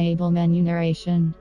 Able menu narration.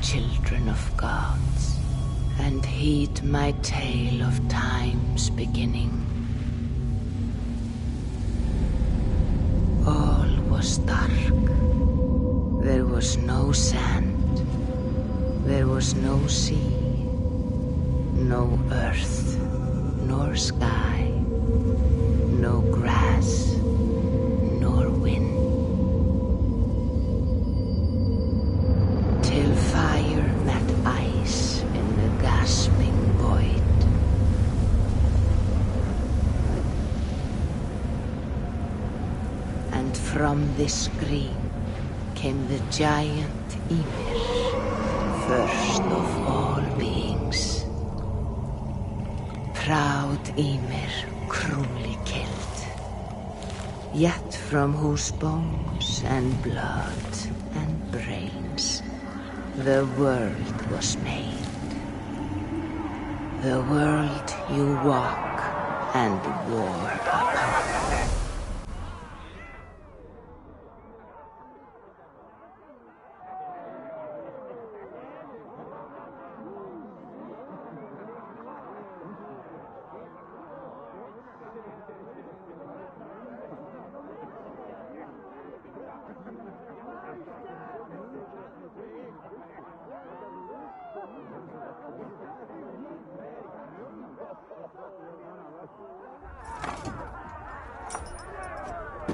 Children of gods, and heed my tale of time's beginning. All was dark. There was no sand. There was no sea, no earth, nor sky, no grass, nor wind. Till fire met ice in the gasping void. And from this scream came the giant Ymir, first of all beings. Proud Ymir, cruelly killed, yet from whose bones and blood and brains the world was made. The world you walk and war upon.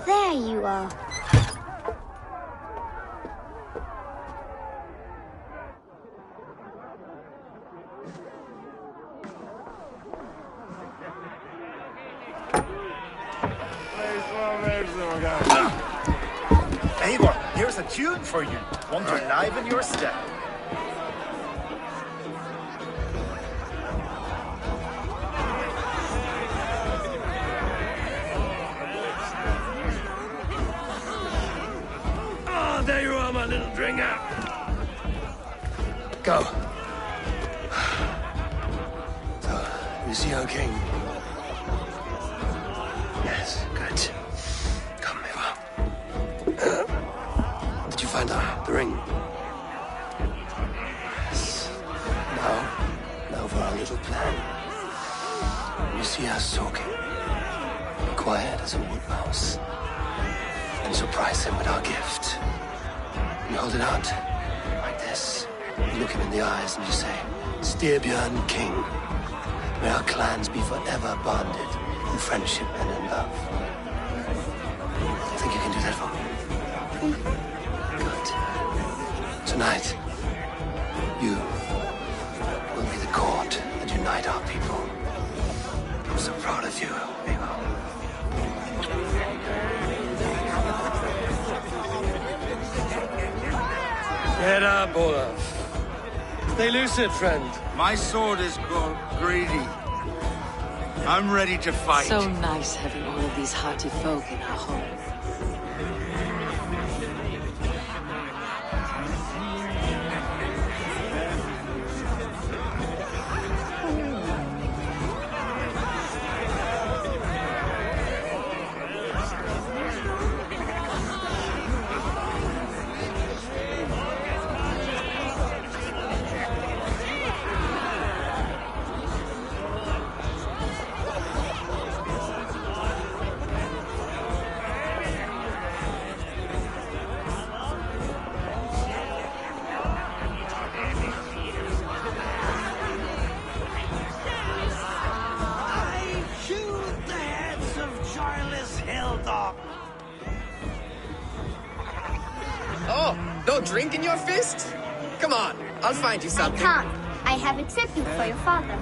There you are. Eivor, here's a tune for you. Want to enliven your step. There you are, my little dringer. Go. So, you see our king? Yes, good. Come, Eva. Did you find the ring? Yes. Now for our little plan. You see us talking. Be quiet as a wood mouse. And surprise him with our gift. You hold it out, like this. You look him in the eyes and you say, Styrbjörn King, may our clans be forever bonded in friendship and in love. Think you can do that for me? Good. Tonight, you will be the cord that unite our people. I'm so proud of you, Eva. Get up, Olaf. Stay lucid, friend. My sword is grown greedy. I'm ready to fight. So nice having all of these hearty folk in our home. drink in your fist? Come on, I'll find you I something. can't. I have a tribute for your father.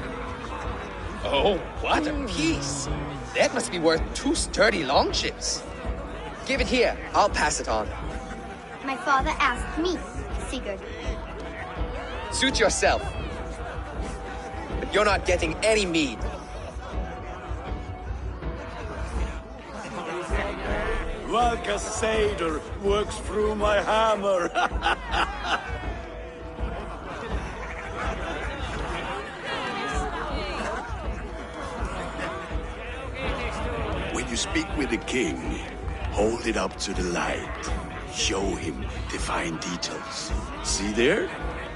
Oh, what a piece. That must be worth 2 sturdy longships. Give it here. I'll pass it on. My father asked me, Sigurd. Suit yourself. But you're not getting any mead. Valka Seder works through my hammer. When you speak with the king, hold it up to the light. Show him the fine details. See there?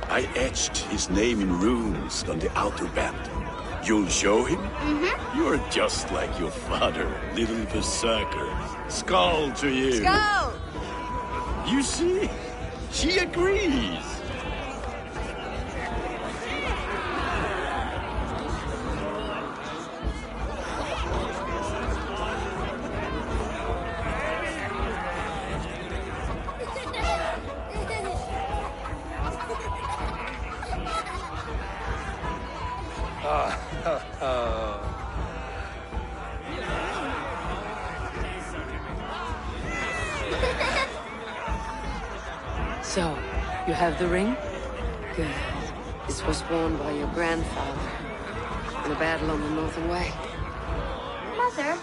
I etched his name in runes on the outer band. You'll show him? Mm-hmm. You're just like your father, little berserker. Skull to you. Go! You see? She agrees. So, you have the ring? Good. This was worn by your grandfather in a battle on the Northern Way. Mother,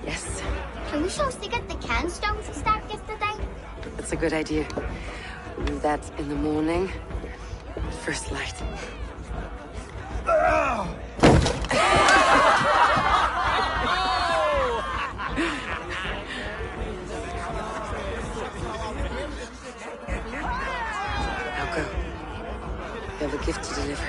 Yes, can we show Sigurd the can stones he stacked yesterday? that's a good idea. We'll do that in the morning. First light. Now go. You have a gift to deliver.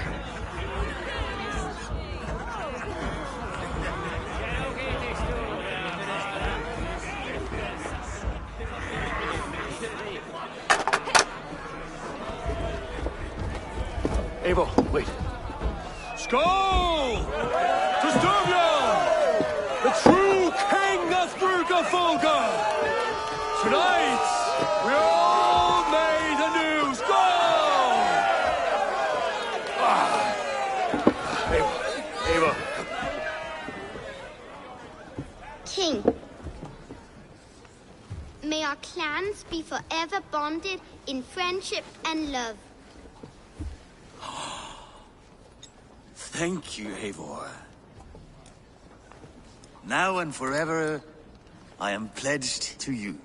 Eivor, wait. Skål! To Sturmjorn! The true king of Brugafolga! Tonight, we all made anew. Skål! Eivor. King, may our clans be forever bonded in friendship and love. Thank you, Eivor. Now and forever, I am pledged to you.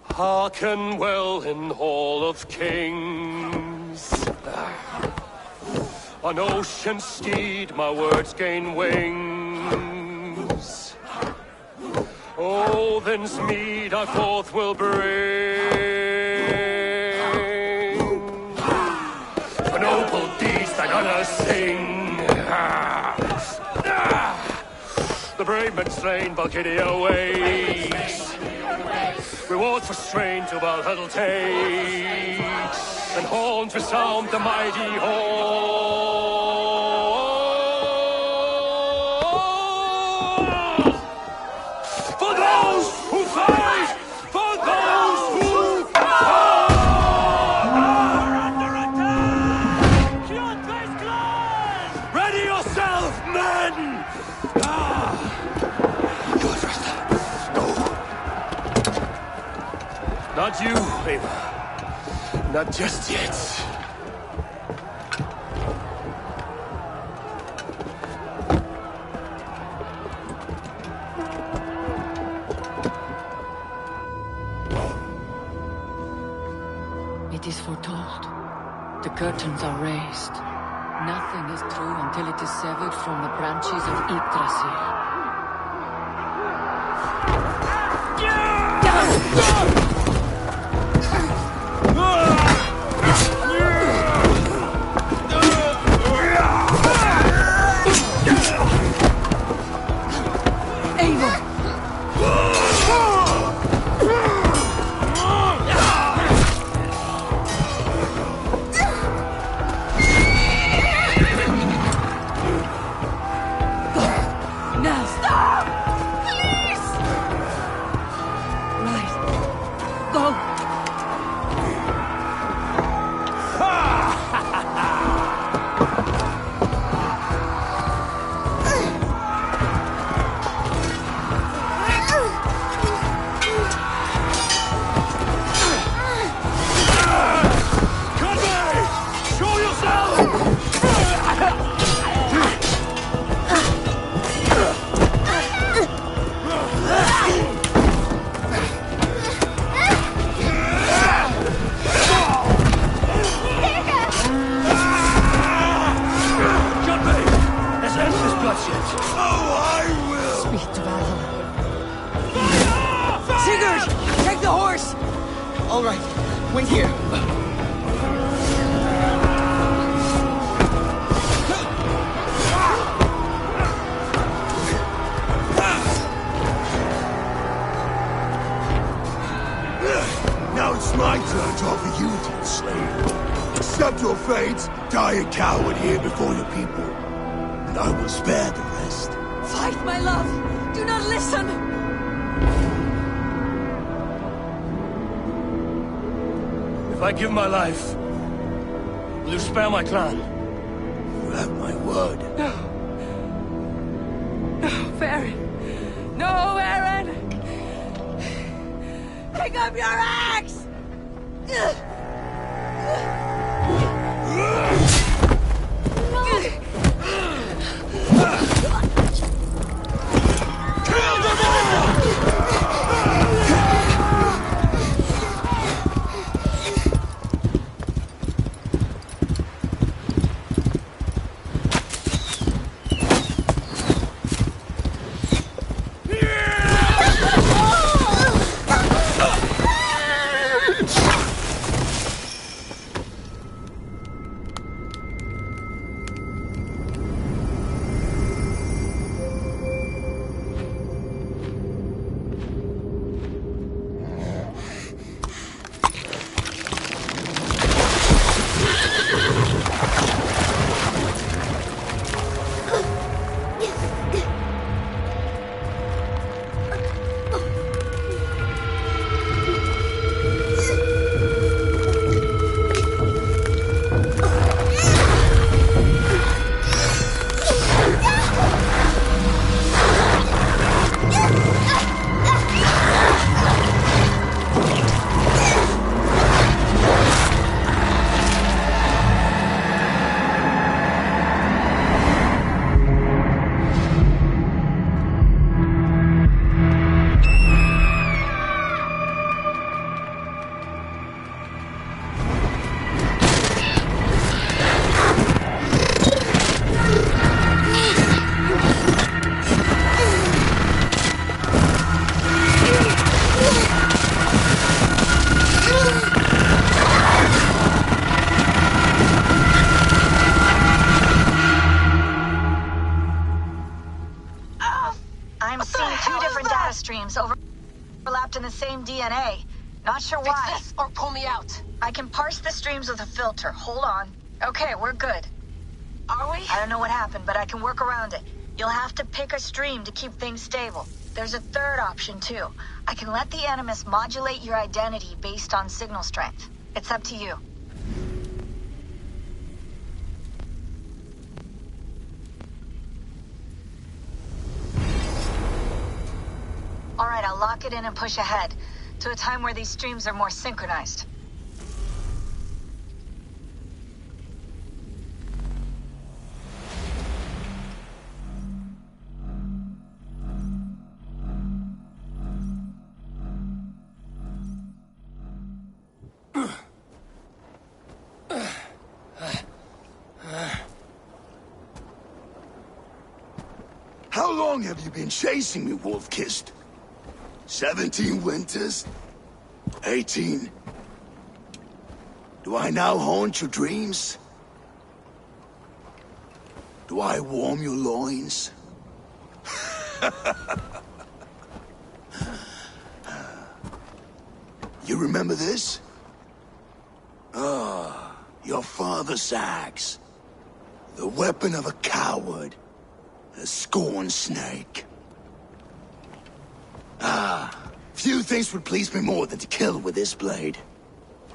Hearken well in Hall of Kings. On ocean steed my words gain wings. Odin's mead I forth will bring. For noble deeds thine honors sing. The brave men slain Valkyria waits. Rewards for strain to Valhalla takes, and horns resound the mighty hall. For those who fight, for those who fall, are under attack. Ready yourself, men! Go first. Go. Not you, Eivor. Not just yet. It is foretold. The curtains are raised. Nothing is true until it is severed from the branches of Yggdrasil. Wait here! Now it's my turn to offer you to the slave. Accept your fate, die a coward here before your people, and I will spare the rest. Fight, my love! Do not listen! If I give my life, will you spare my clan? You have my word. No. No, Baron. No, Baron! Pick up your axe! streams overlapped in the same DNA. Not sure why. Fix this or pull me out. I can parse the streams with a filter. Hold on. Okay, we're good. Are we? I don't know what happened, but I can work around it. You'll have to pick a stream to keep things stable. There's a third option, too. I can let the Animus modulate your identity based on signal strength. It's up to you. All right, I'll lock it in and push ahead to a time where these streams are more synchronized. How long have you been chasing me, Wolf-Kissed? 17 winters? 18? Do I now haunt your dreams? Do I warm your loins? You remember this? Ah, your father's axe. The weapon of a coward. A scorned snake. Few things would please me more than to kill with this blade.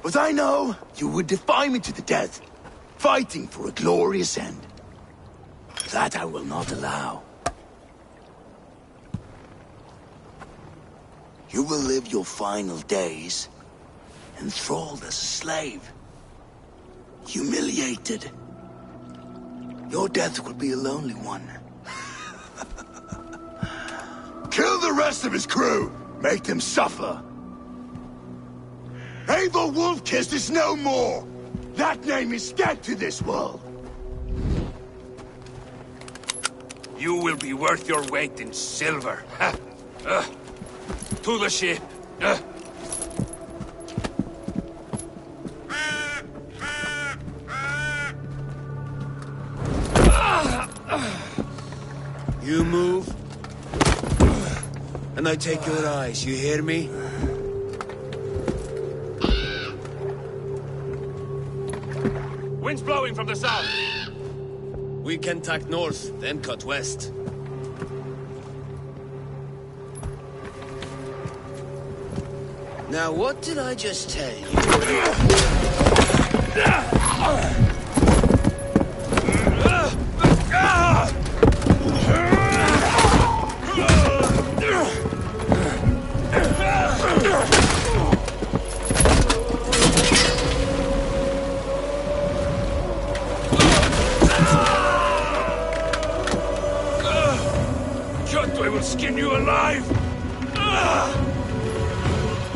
But I know you would defy me to the death, fighting for a glorious end. That I will not allow. You will live your final days enthralled as a slave. Humiliated. Your death will be a lonely one. Kill the rest of his crew! Make them suffer! Eivor Wolf-Kissed is no more! That name is dead to this world! You will be worth your weight in silver. To the ship. You move, and I take your eyes, you hear me? Wind's blowing from the south. We can tack north, then cut west. Now, what did I just tell you? I will skin you alive!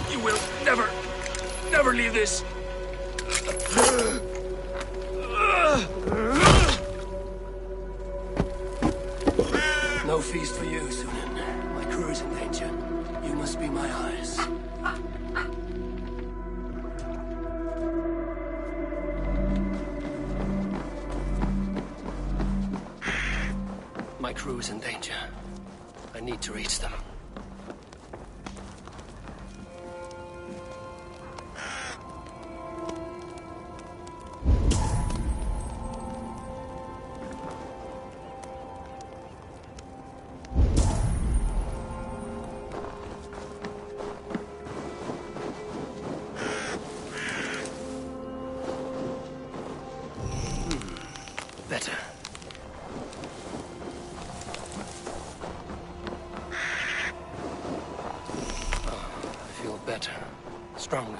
You will never leave this! No feast for you, Sunan. My crew is in danger. You must be my eyes. My crew is in danger. I need to reach them. Better. Better. Stronger.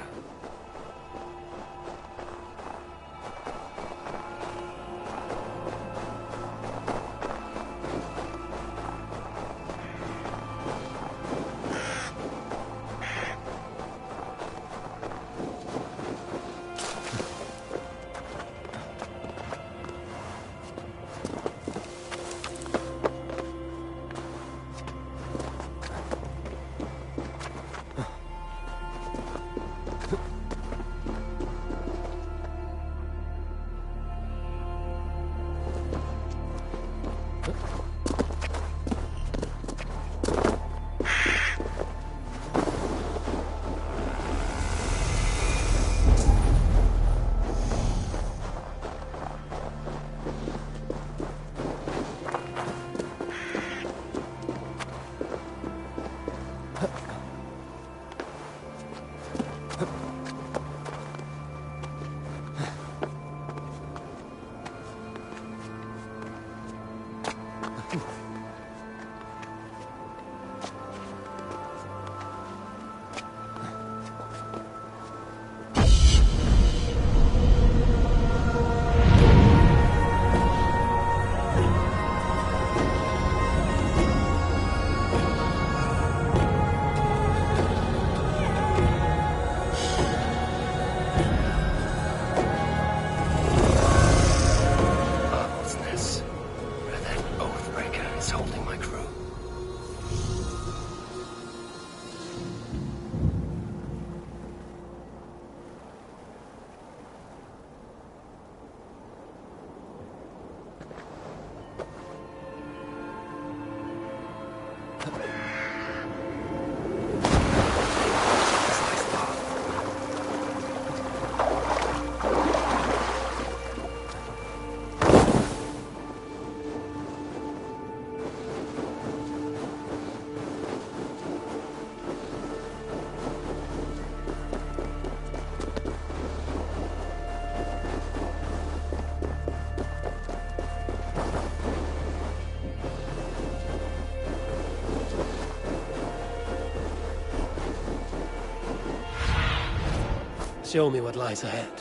Show me what lies ahead.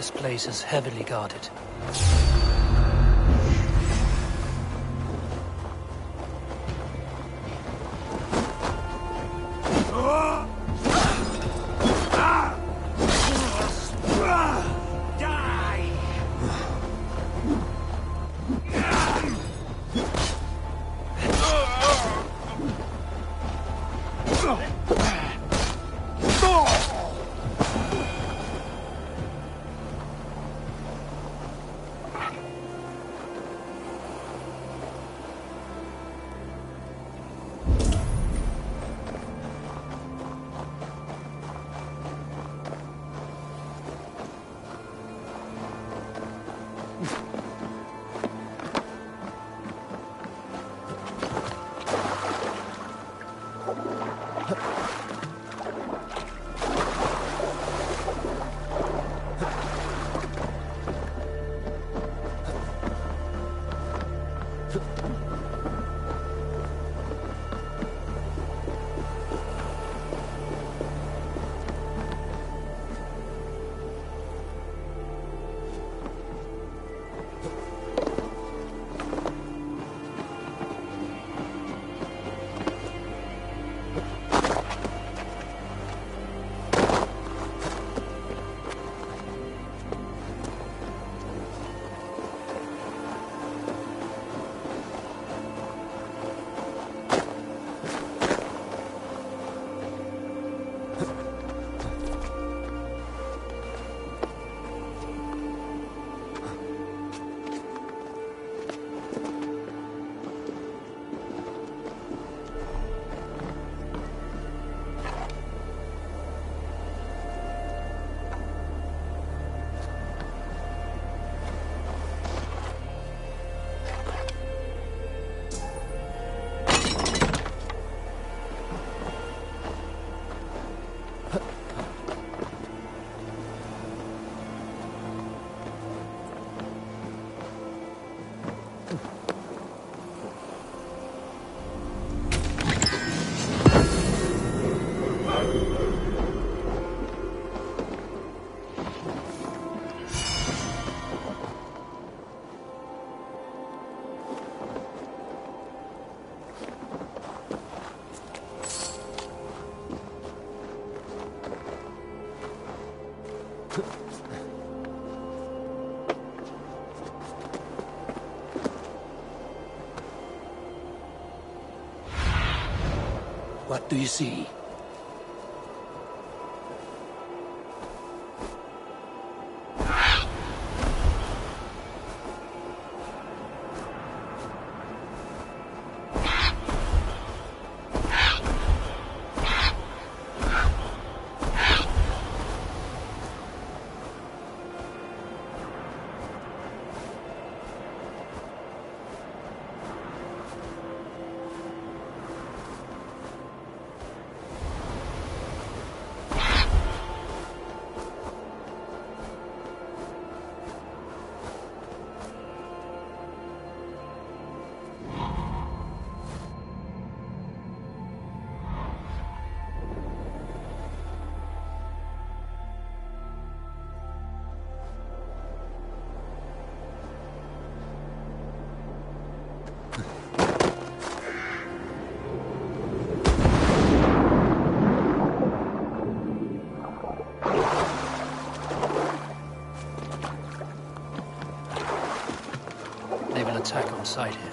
This place is heavily guarded. What do you see? Attack on sight here.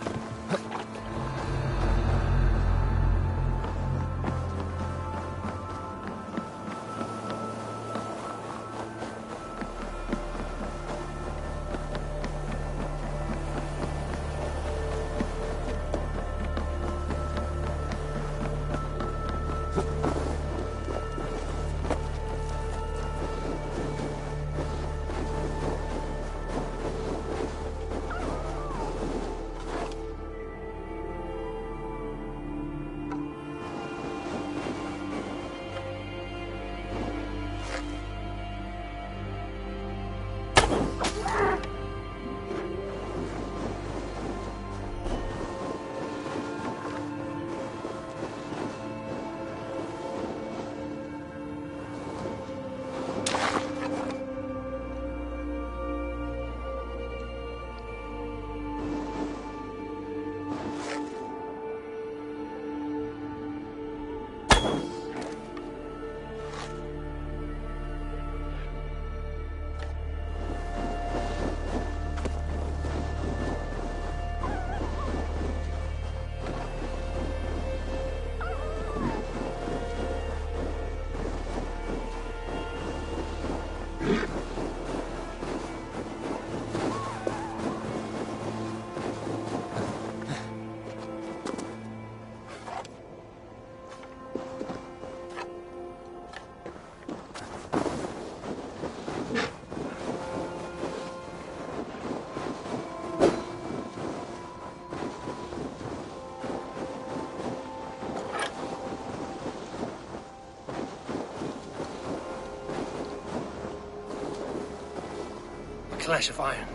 clash of iron.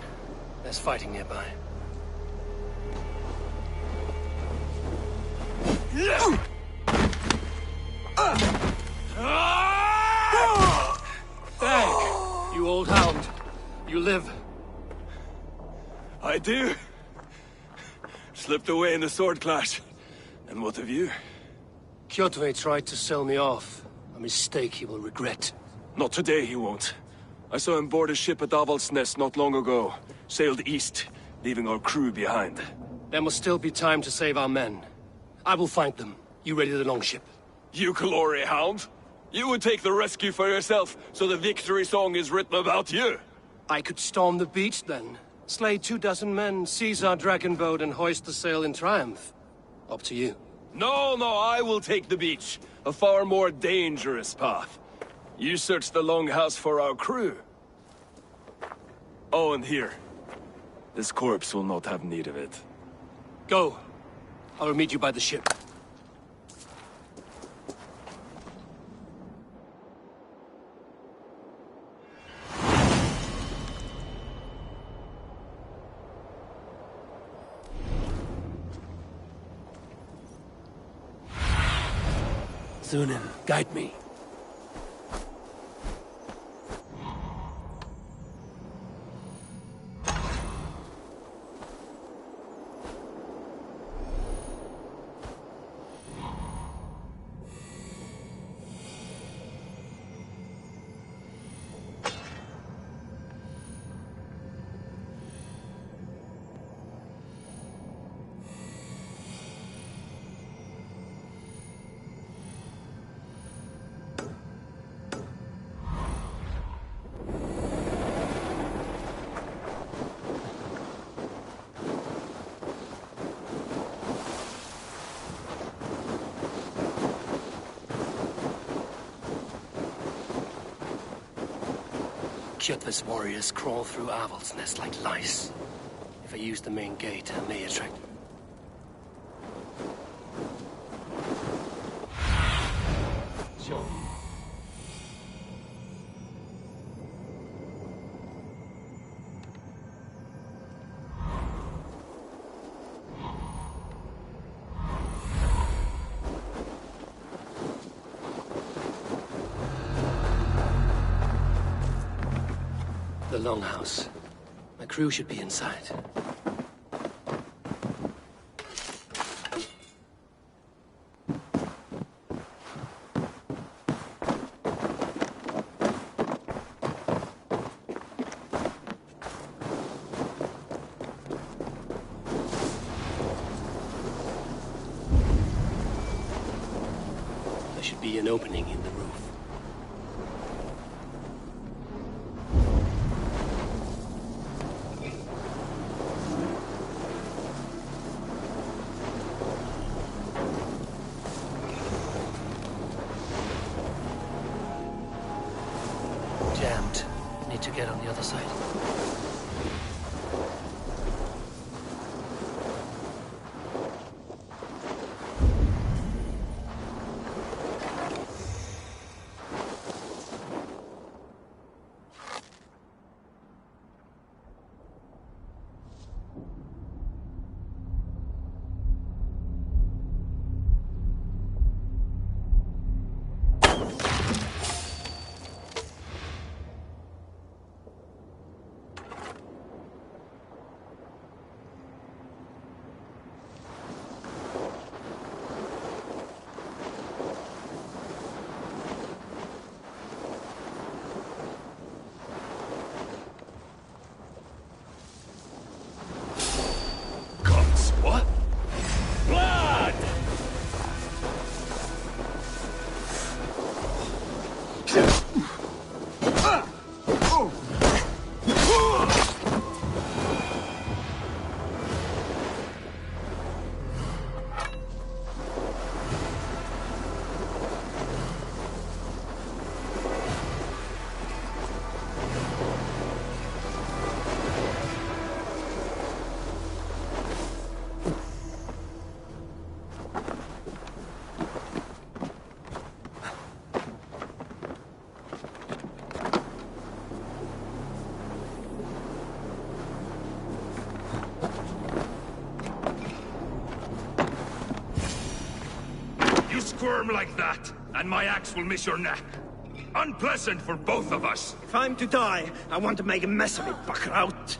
There's fighting nearby. Dag, you old hound. You live. I do. Slipped away in the sword clash. And what of you? Kjotve tried to sell me off. A mistake he will regret. Not today, he won't. I saw him board a ship at Avaldsnes not long ago. Sailed east, leaving our crew behind. There must still be time to save our men. I will find them. You ready the longship? You glory hound? You would take the rescue for yourself, so the victory song is written about you. I could storm the beach then. Slay 24 men, seize our dragon boat and hoist the sail in triumph. Up to you. No, I will take the beach. A far more dangerous path. You search the longhouse for our crew. Oh, and here. This corpse will not have need of it. Go. I will meet you by the ship. Sunan, guide me. Kjotve's warriors crawl through Avaldsnes like lice. If I use the main gate, I may attract... Sure. The longhouse. My crew should be inside. There should be an opening in the roof. Jammed. Need to get on the other side. squirm like that, and my axe will miss your neck. Unpleasant for both of us. If I'm to die, I want to make a mess of it, Buckraut.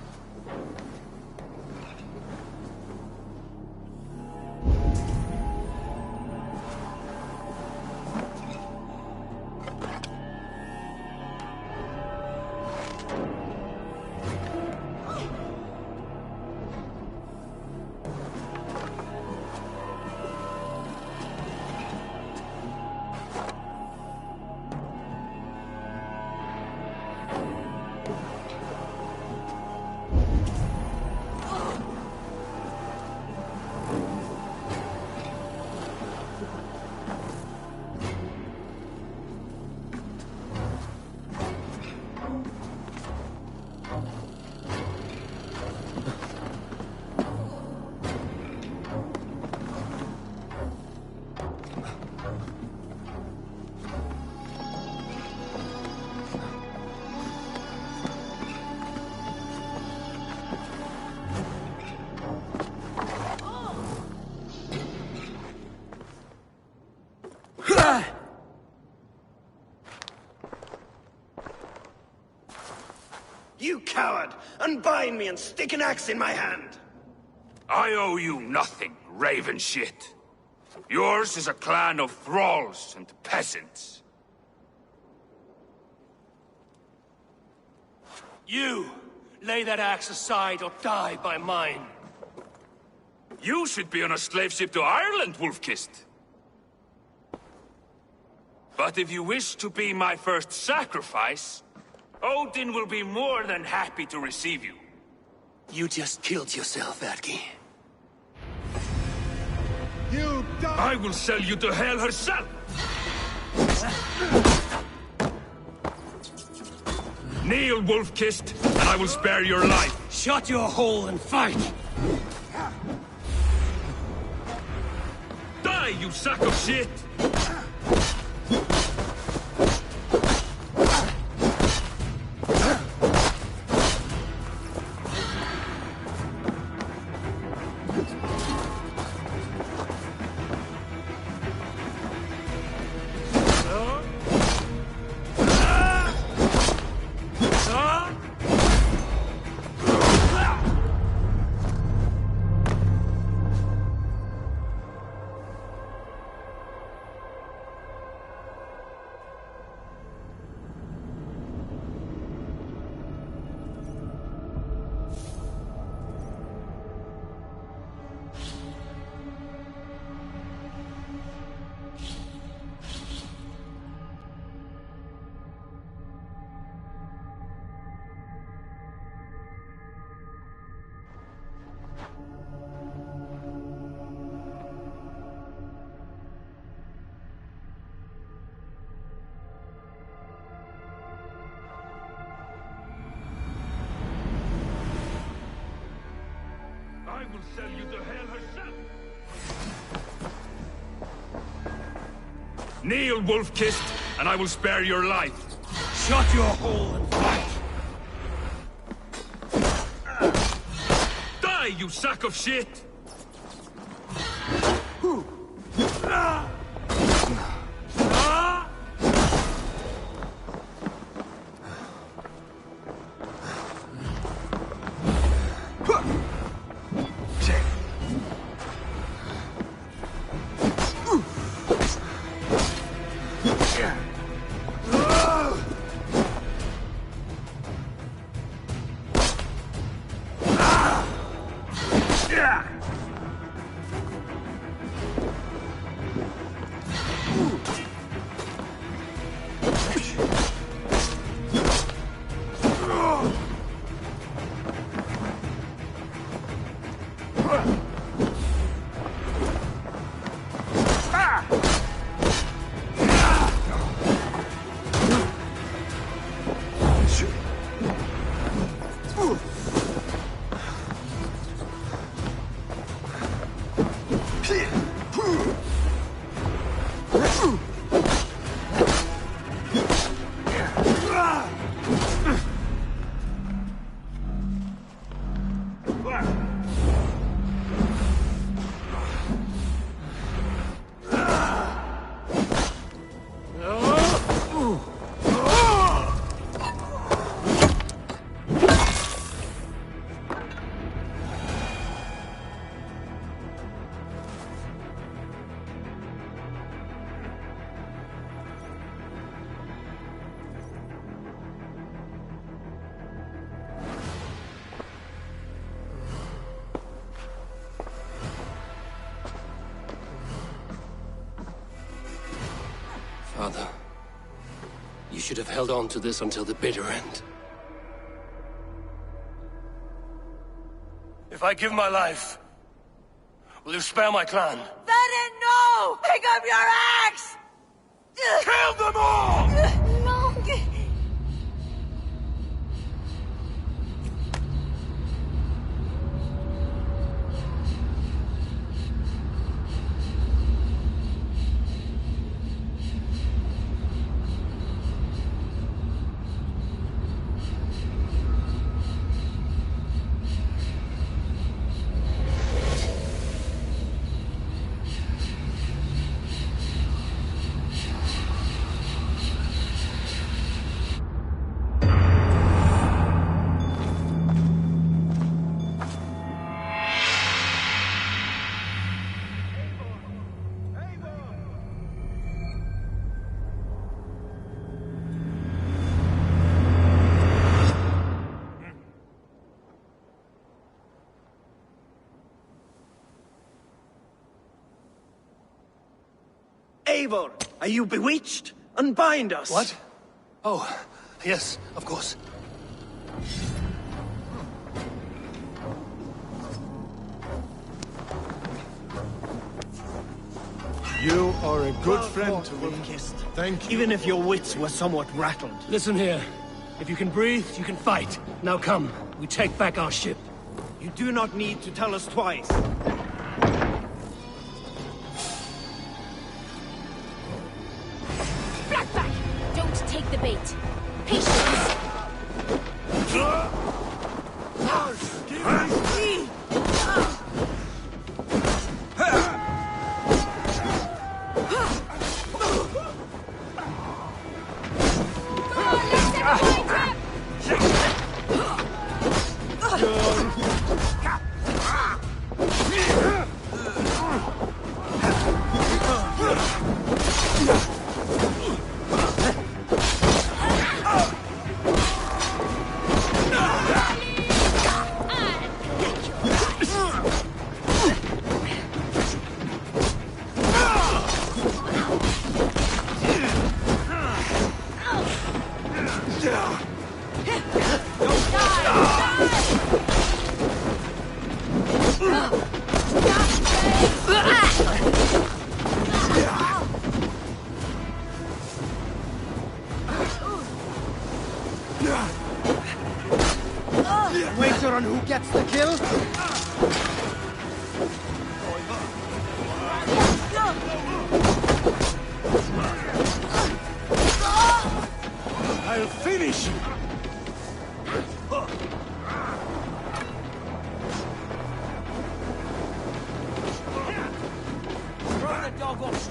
You coward! Unbind me and stick an axe in my hand! I owe you nothing, raven shit. Yours is a clan of thralls and peasants. You! Lay that axe aside or die by mine. You should be on a slave ship to Ireland, Wolf-Kissed. But if you wish to be my first sacrifice, Odin will be more than happy to receive you. You just killed yourself, Atki. You die! I will sell you to Hell herself! Kneel, Wolf-Kissed, and I will spare your life. Shut your hole and fight! Die, you sack of shit! I will sell you to Hell herself! Kneel, Wolf-Kissed, and I will spare your life. Shut your hole and fight! Die, you sack of shit! Father, you should have held on to this until the bitter end. If I give my life, will you spare my clan? Venin, no! Pick up your axe! Kill them all! No! Eivor, are you bewitched? Unbind us! What? Oh, yes, of course. You are a good Well friend fought, to me. Wolf-Kissed. Thank you. Even if your wits were somewhat rattled. Listen here. If you can breathe, you can fight. Now come, we take back our ship. You do not need to tell us twice. Blackback! Don't take the bait. Patience! Wager on who gets the kill? I'll finish you! Throw the dog off.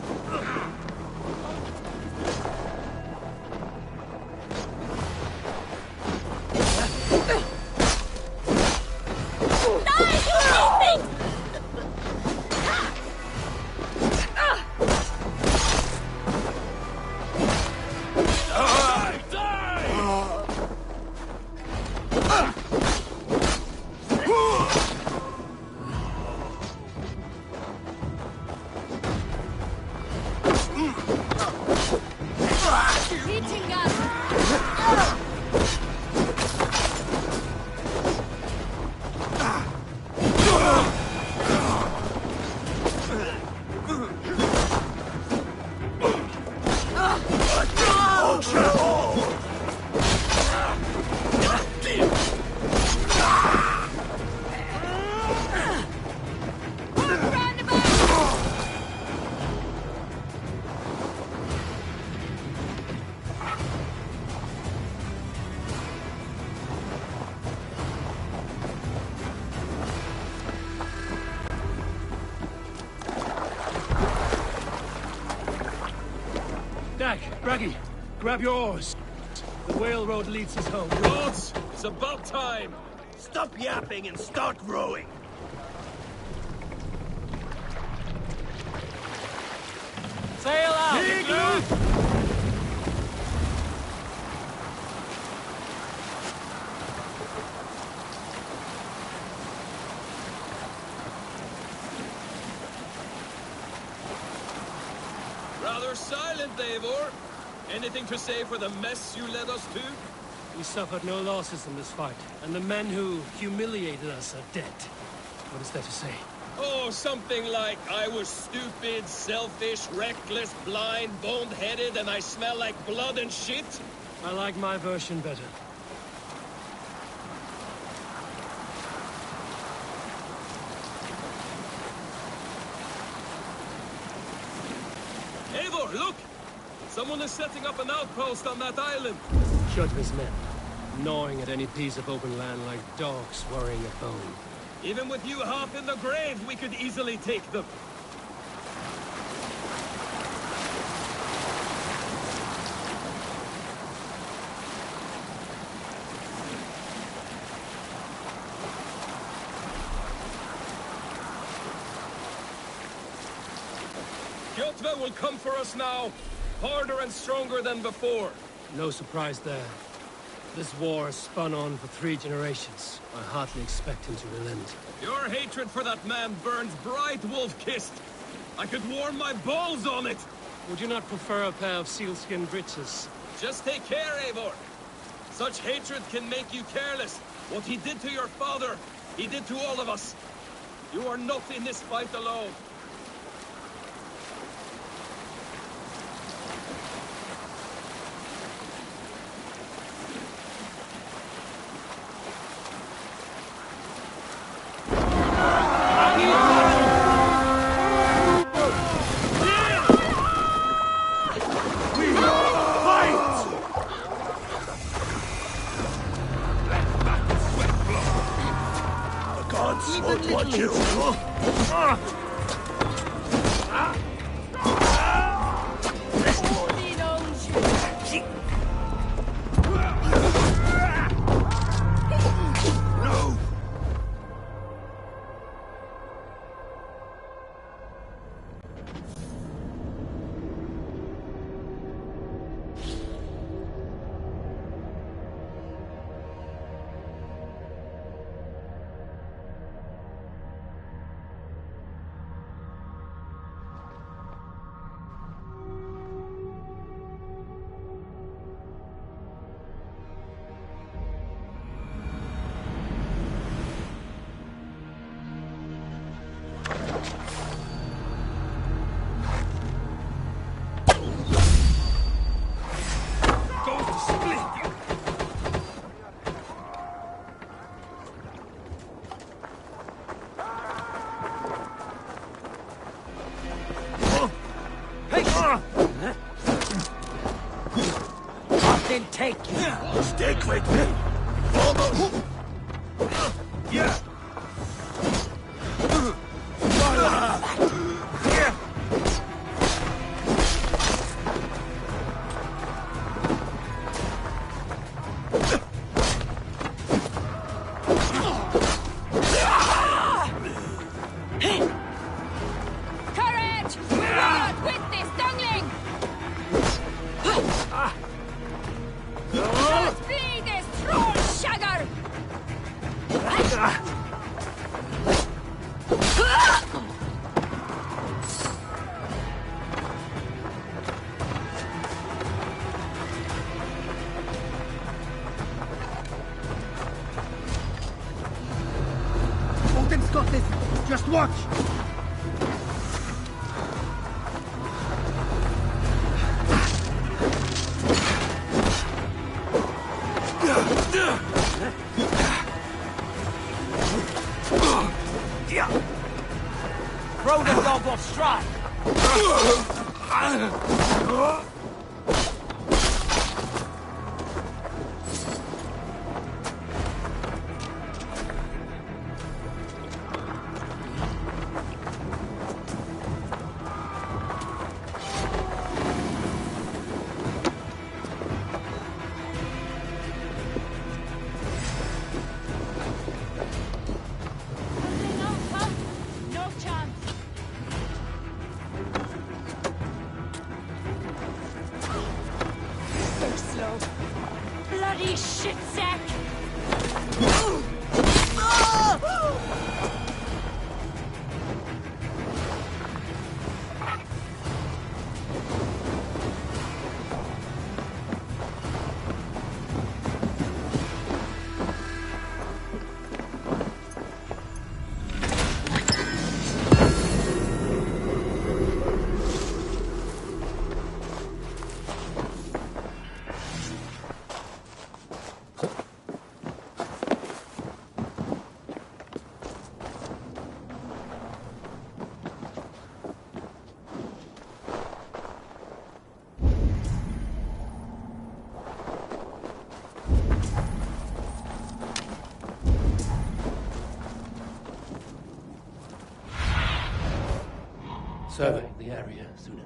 Braggy, grab your oars. The whale road leads us home. Lords, it's about time. Stop yapping and start rowing. Sail out! Rather silent, Eivor. Anything to say for the mess you led us to? We suffered no losses in this fight, and the men who humiliated us are dead. What is there to say? Oh, something like, I was stupid, selfish, reckless, blind, bone-headed, and I smell like blood and shit? I like my version better. Eivor, look! Someone is setting up an outpost on that island. Kjotve's men, gnawing at any piece of open land like dogs worrying a bone. Even with you half in the grave, we could easily take them. Kjotve will come for us now, harder and stronger than before. No surprise there. This war has spun on for 3 generations. I hardly expect him to relent. Your hatred for that man burns bright, wolf-kissed. I could warm my balls on it. Would you not prefer a pair of sealskin breeches? Just take care, Eivor. Such hatred can make you careless. What he did to your father, he did to all of us. You are not in this fight alone. Take you. Stick with me. Almost. Yeah. Courage! Not with this dungling! Just flee this troll shagger! Odin's got this. Just watch. Throw the dog off stride. No chance. So slow. Bloody shit sack! surveying the area soon.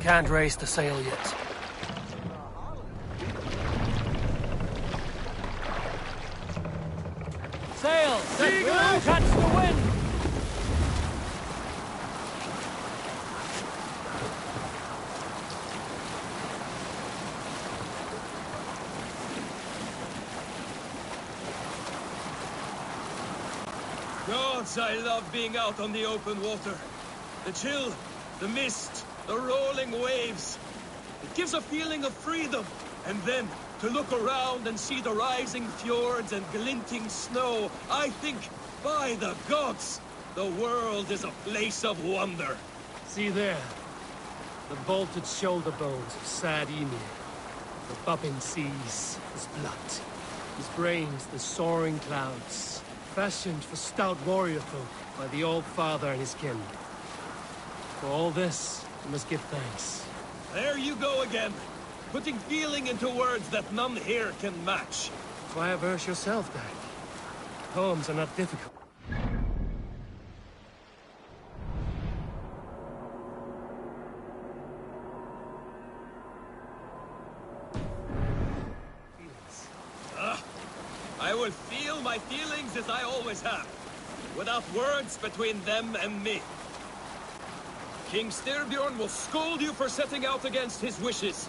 Can't raise the sail yet. Sail! Set well! Catch the wind! Gods, I love being out on the open water. The chill, the mist, the rolling waves. It gives a feeling of freedom. And then, to look around and see the rising fjords and glinting snow, I think, by the gods, the world is a place of wonder. See there, the bolted shoulder bones of sad Ymir. The bubbling seas, his blood. His brains, the soaring clouds. Fashioned for stout warrior folk by the Old Father and his kin. For all this, we must give thanks. There you go again. Putting feeling into words that none here can match. Try a verse yourself, Dag. Poems are not difficult. I will feel my feelings as I always have, without words between them and me. King Styrbjorn will scold you for setting out against his wishes.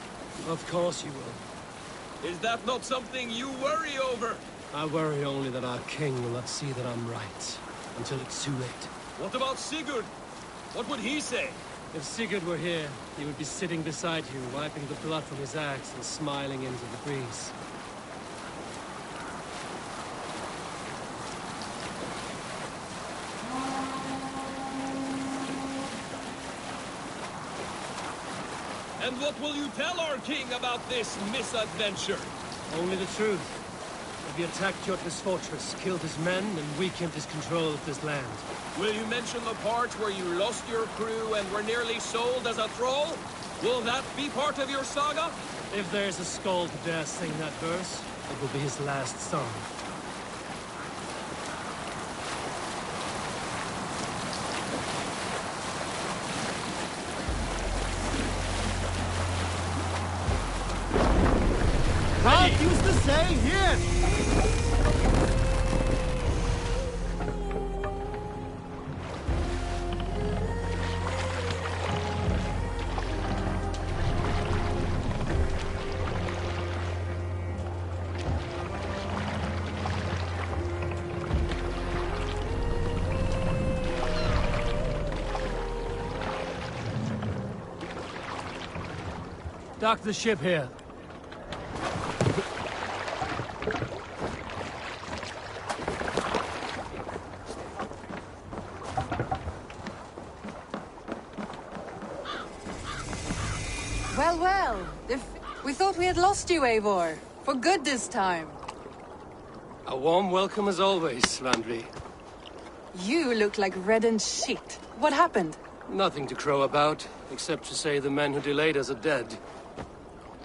Of course you will. Is that not something you worry over? I worry only that our king will not see that I'm right, until it's too late. What about Sigurd? What would he say? If Sigurd were here, he would be sitting beside you, wiping the blood from his axe and smiling into the breeze. And what will you tell our king about this misadventure? Only the truth. We attacked Kjotve's fortress, killed his men, and weakened his control of this land. Will you mention the part where you lost your crew and were nearly sold as a thrall? Will that be part of your saga? If there's a skull to dare sing that verse, it will be his last song. Ralph used to say, here! Dock the ship here. Well, we thought we had lost you, Eivor. For good this time. A warm welcome as always, Randvi. You look like reddened shit. What happened? Nothing to crow about, except to say the men who delayed us are dead.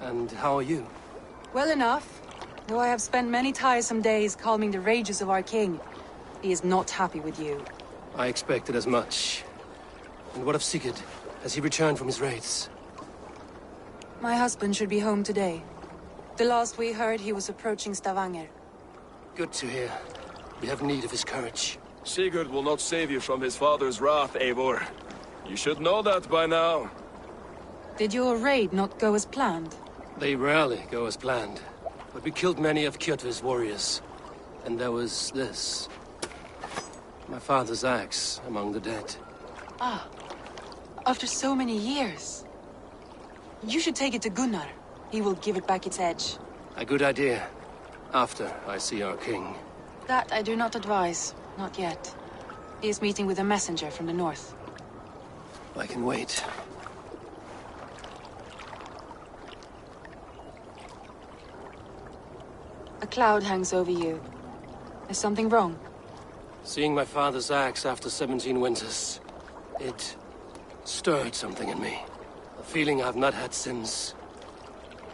And how are you? Well enough. Though I have spent many tiresome days calming the rages of our king. He is not happy with you. I expected as much. And what of Sigurd? Has he returned from his raids? My husband should be home today. The last we heard, he was approaching Stavanger. Good to hear. We have need of his courage. Sigurd will not save you from his father's wrath, Eivor. You should know that by now. Did your raid not go as planned? They rarely go as planned. But we killed many of Kjotve's warriors. And there was this. My father's axe among the dead. Ah. After so many years. You should take it to Gunnar. He will give it back its edge. A good idea. After I see our king. That I do not advise. Not yet. He is meeting with a messenger from the north. I can wait. A cloud hangs over you. Is something wrong? Seeing my father's axe after 17 winters, it stirred something in me. A feeling I've not had since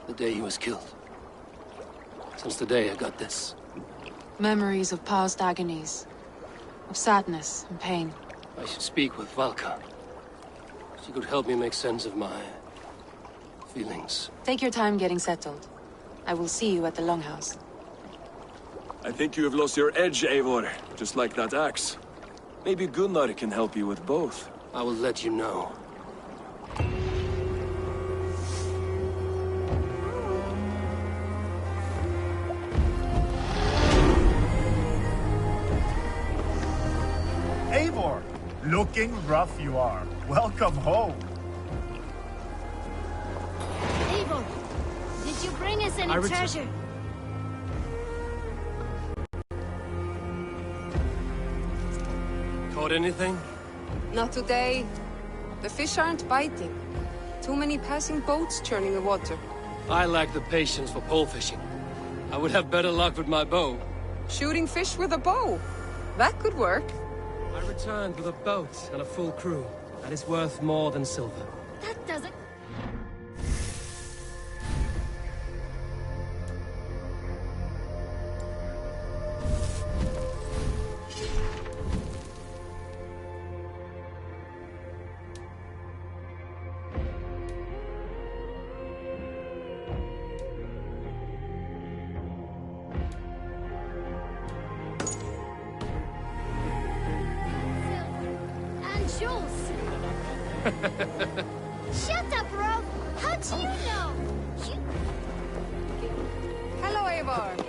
the day he was killed. Since the day I got this. Memories of past agonies. Of sadness and pain. I should speak with Valka. She could help me make sense of my feelings. Take your time getting settled. I will see you at the Longhouse. I think you have lost your edge, Eivor, just like that axe. Maybe Gunnar can help you with both. I will let you know. Eivor! Looking rough you are. Welcome home. Eivor, did you bring us any treasure? Caught anything? Not today. The fish aren't biting. Too many passing boats churning the water. I lack the patience for pole fishing. I would have better luck with my bow. Shooting fish with a bow. That could work. I returned with a boat and a full crew. That is worth more than silver. That doesn't... Shut up, Rolf! How do you know? Hello, Eivor.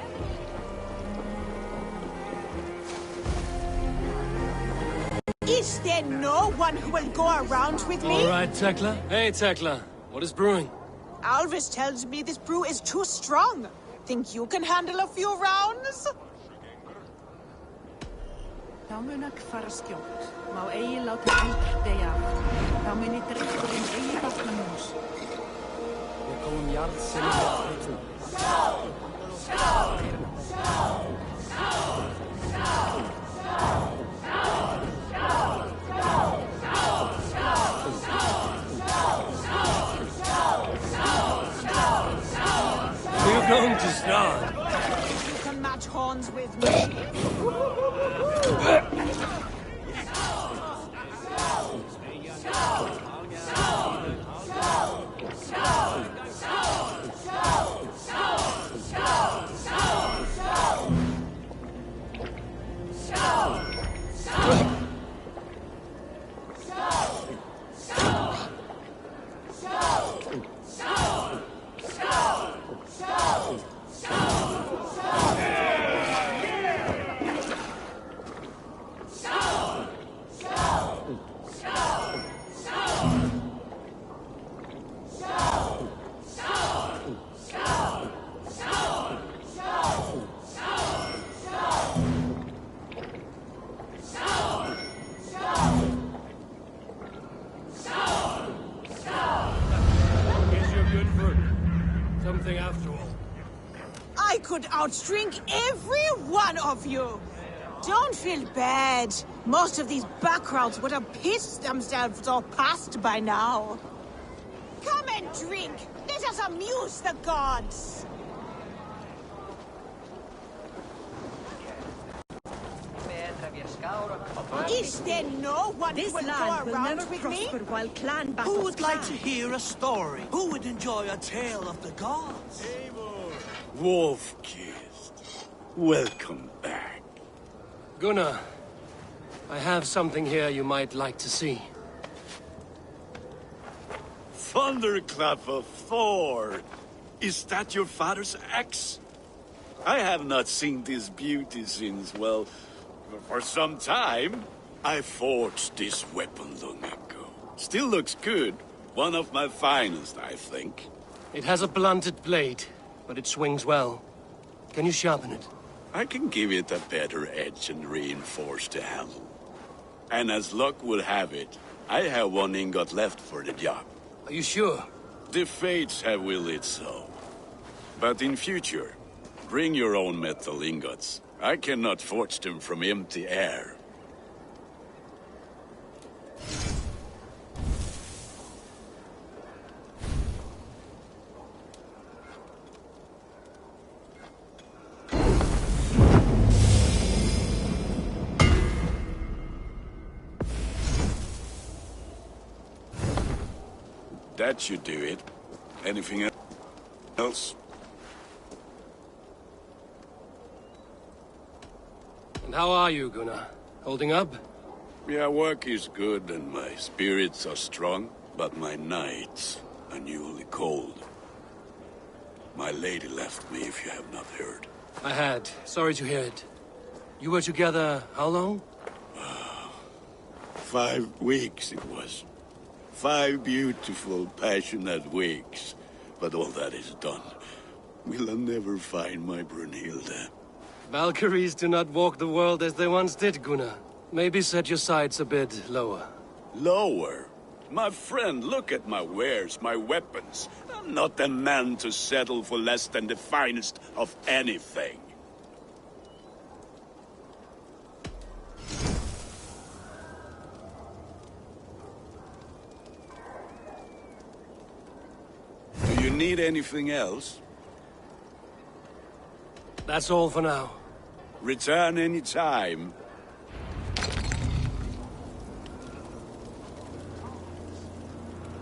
Is there no one who will go around with me? All right, Tekla. Hey, Tekla. What is brewing? Alvis tells me this brew is too strong. Think you can handle a few rounds? Þá mun að fara skjótt. Má eigi láta elg deyja af. Þá muni drekkurinn eigi batna mús. Við komum jarðsinn. Skál! Skál! Skál! known to Strahd. You can match horns with me. Something after all. I could outdrink every one of you. Don't feel bad. Most of these backgrounds would have pissed themselves all past by now. Come and drink. Let us amuse the gods. Is there no one who will go around with me? While clan Who would like to hear a story? Who would enjoy a tale of the gods? Wolf-kissed. Welcome back. Gunnar, I have something here you might like to see. Thunderclap of Thor! Is that your father's axe? I have not seen this beauty since, well, for some time. I forged this weapon long ago. Still looks good. One of my finest, I think. It has a blunted blade, but it swings well. Can you sharpen it? I can give it a better edge and reinforce the handle. And as luck would have it, I have one ingot left for the job. Are you sure? The fates have willed it so. But in future, bring your own metal ingots. I cannot forge them from empty air. That should do it. Anything else? And how are you, Gunnar? Holding up? Yeah, work is good and my spirits are strong, but my nights are newly cold. My lady left me, if you have not heard. I had. Sorry to hear it. You were together how long? 5 weeks it was. 5 beautiful, passionate weeks. But all that is done. Will I never find my Brunhilde? Valkyries do not walk the world as they once did, Gunnar. Maybe set your sights a bit lower. Lower? My friend, look at my wares, my weapons. I'm not a man to settle for less than the finest of anything. Do you need anything else? That's all for now. Return any time.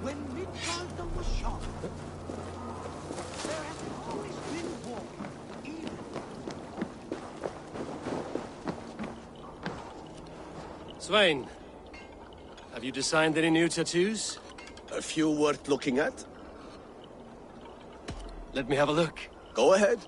When Midgard was shot, there has always been war, even. Svein, have you designed any new tattoos? A few worth looking at? Let me have a look. Go ahead.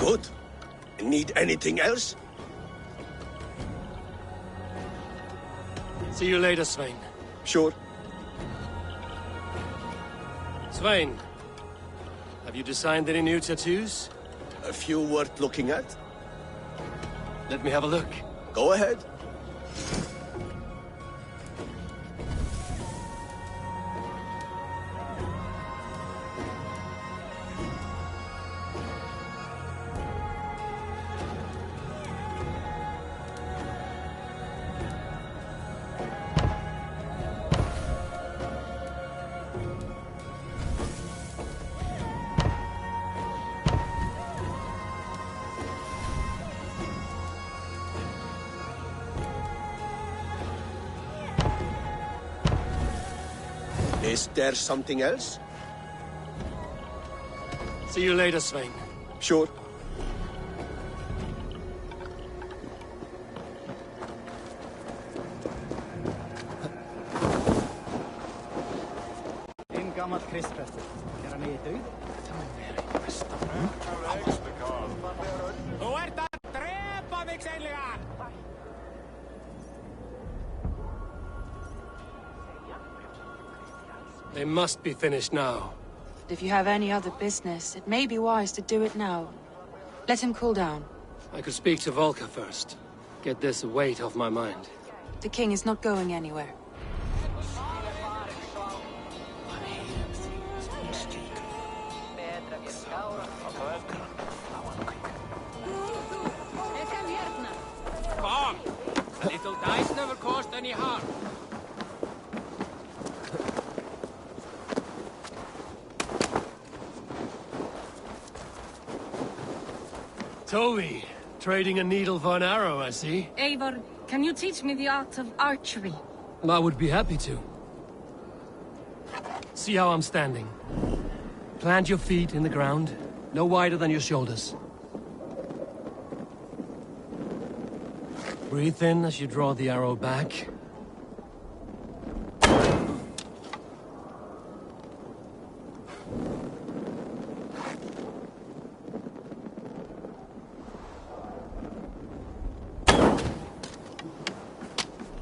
Good. Need anything else? See you later, Svein. Sure. Svein, have you designed any new tattoos? A few worth looking at? Let me have a look. Go ahead. Is there something else? See you later, Svein. Sure. En gammal kristprestur. Er hann í dauð? Þú ert að drepa mig seinlega! They must be finished now. If you have any other business, it may be wise to do it now. Let him cool down. I could speak to Volker first. Get this weight off my mind. The king is not going anywhere. Kom! A little dice never caused any harm. Toby, trading a needle for an arrow, I see. Eivor, can you teach me the art of archery? I would be happy to. See how I'm standing. Plant your feet in the ground, no wider than your shoulders. Breathe in as you draw the arrow back.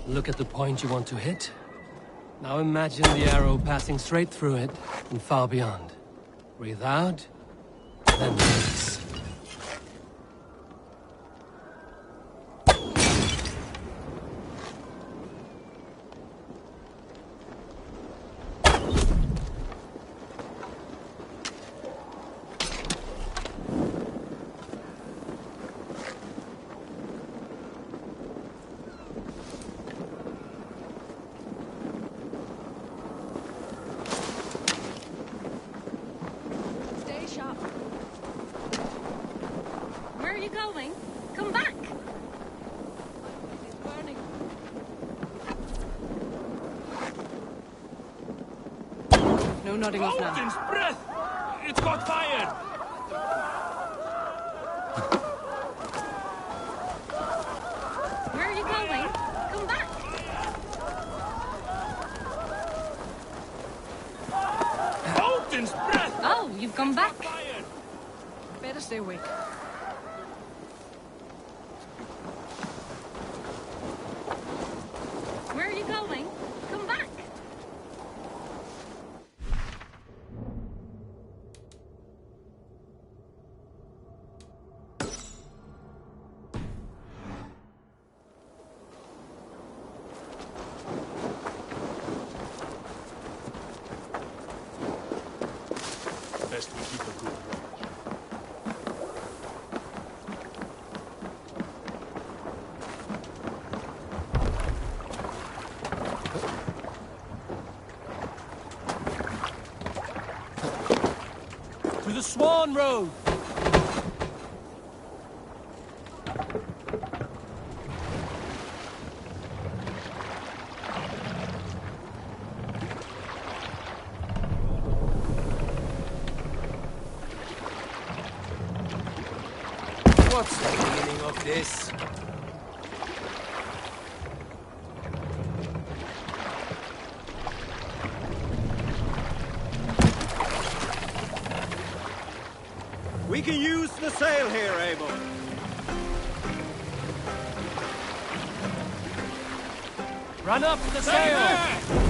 Look at the point you want to hit. Now imagine the arrow passing straight through it and far beyond. Breathe out, then release. Where are you going? Come back! No nodding off now. Odin's breath! It's got fired! Where are you going? Come back! Odin's breath! Oh, you've come back. Better stay awake. Where are you going? Come back! Best we keep a good watch. To the Swan Road! What's the meaning of this? We can use the sail here, Abel. Run up the sail!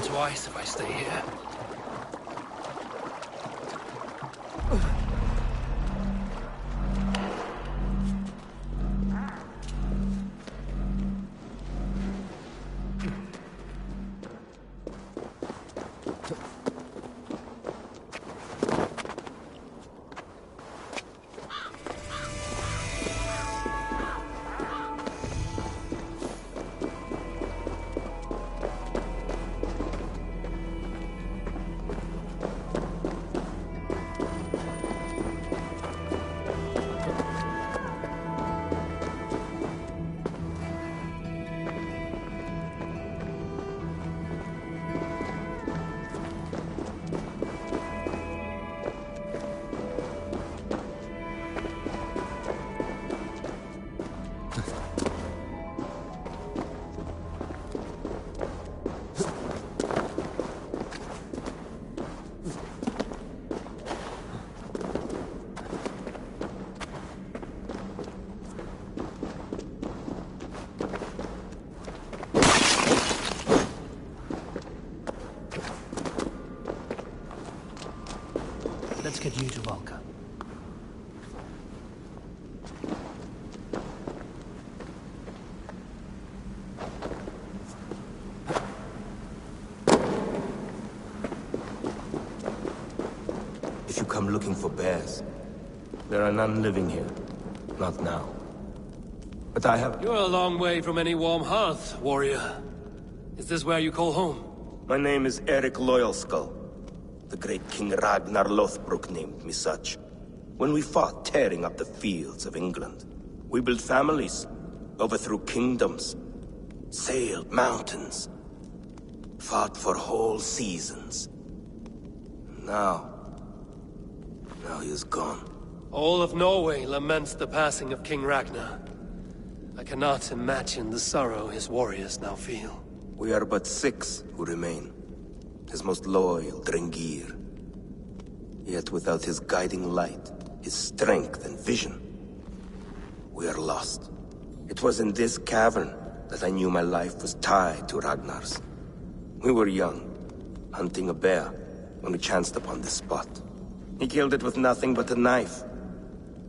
Twice if I stay here. Let's get you to Valka. If you come looking for bears, there are none living here. Not now. But I have... You're a long way from any warm hearth, warrior. Is this where you call home? My name is Eric Loyalskull. The great King Ragnar Lothbrok named me such. When we fought tearing up the fields of England, We built families, overthrew kingdoms, sailed mountains, fought for whole seasons. Now he is gone. All of Norway laments the passing of King Ragnar. I cannot imagine the sorrow his warriors now feel. We are but 6 who remain. His most loyal Drengir. Yet without his guiding light, his strength and vision, we are lost. It was in this cavern that I knew my life was tied to Ragnar's. We were young, hunting a bear, when we chanced upon this spot. He killed it with nothing but a knife.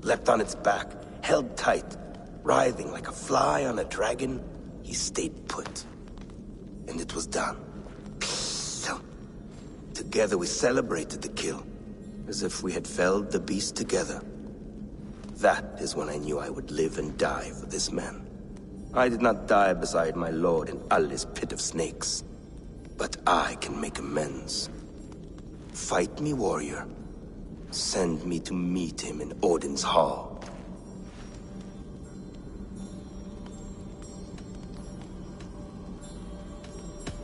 Leapt on its back, held tight, writhing like a fly on a dragon, he stayed put. And it was done. Together we celebrated the kill, as if we had felled the beast together. That is when I knew I would live and die for this man. I did not die beside my lord in Ali's pit of snakes. But I can make amends. Fight me, warrior. Send me to meet him in Odin's hall.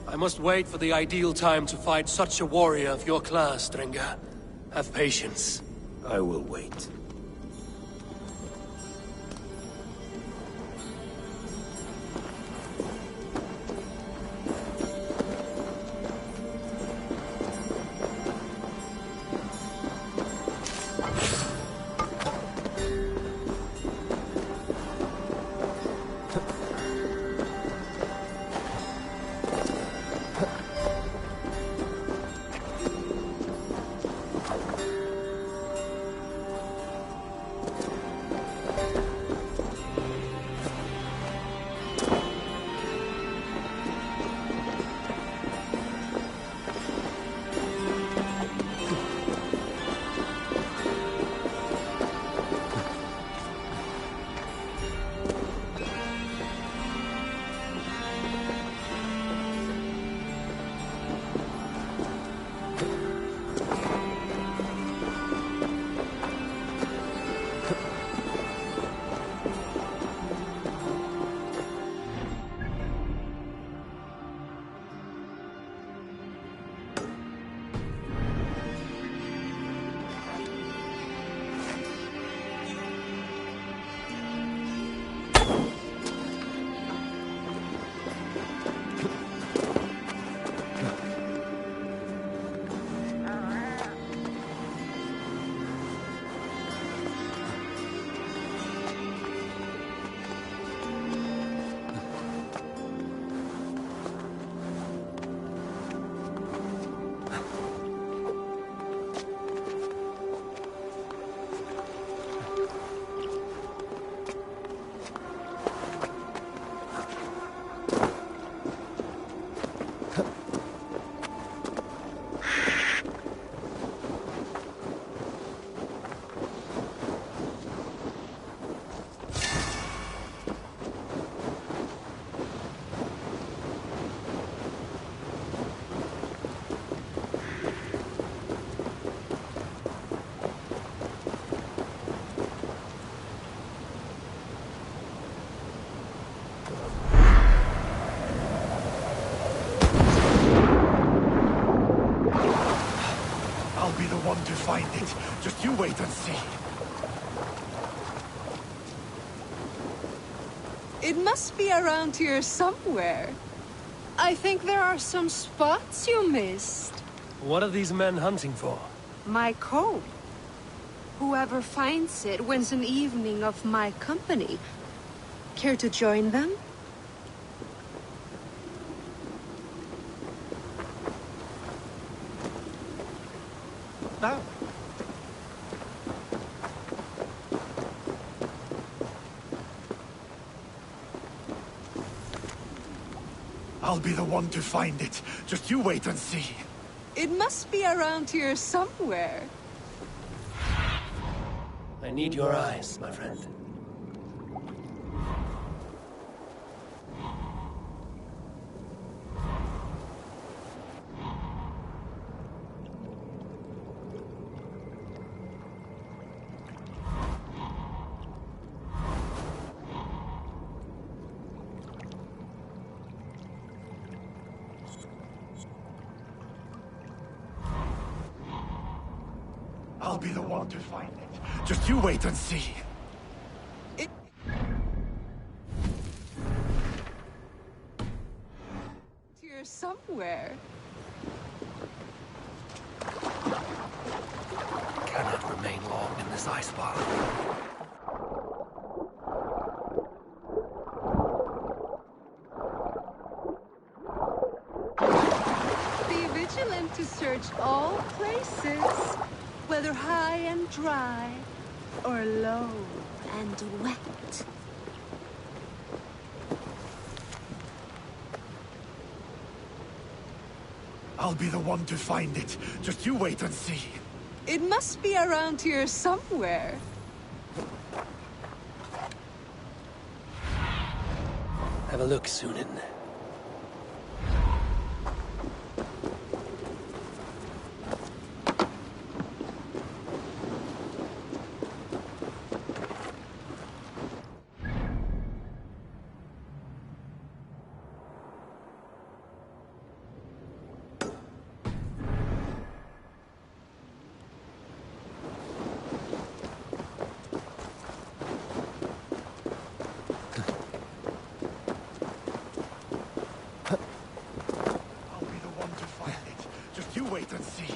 I must wait for the ideal time to fight such a warrior of your class, Drenga. Have patience. I will wait. To find it. Just you wait and see. It must be around here somewhere. I think there are some spots you missed. What are these men hunting for? My coat. Whoever finds it wins an evening of my company. Care to join them? Now. I'll be the one to find it. Just you wait and see. It must be around here somewhere. I need your eyes, my friend. be the one to find it. Just you wait and see. Here somewhere. Cannot remain long in this ice bath. Be vigilant to search all places, whether high and dry, or low and wet. I'll be the one to find it. Just you wait and see. It must be around here somewhere. Have a look, Sunan. Wait and see.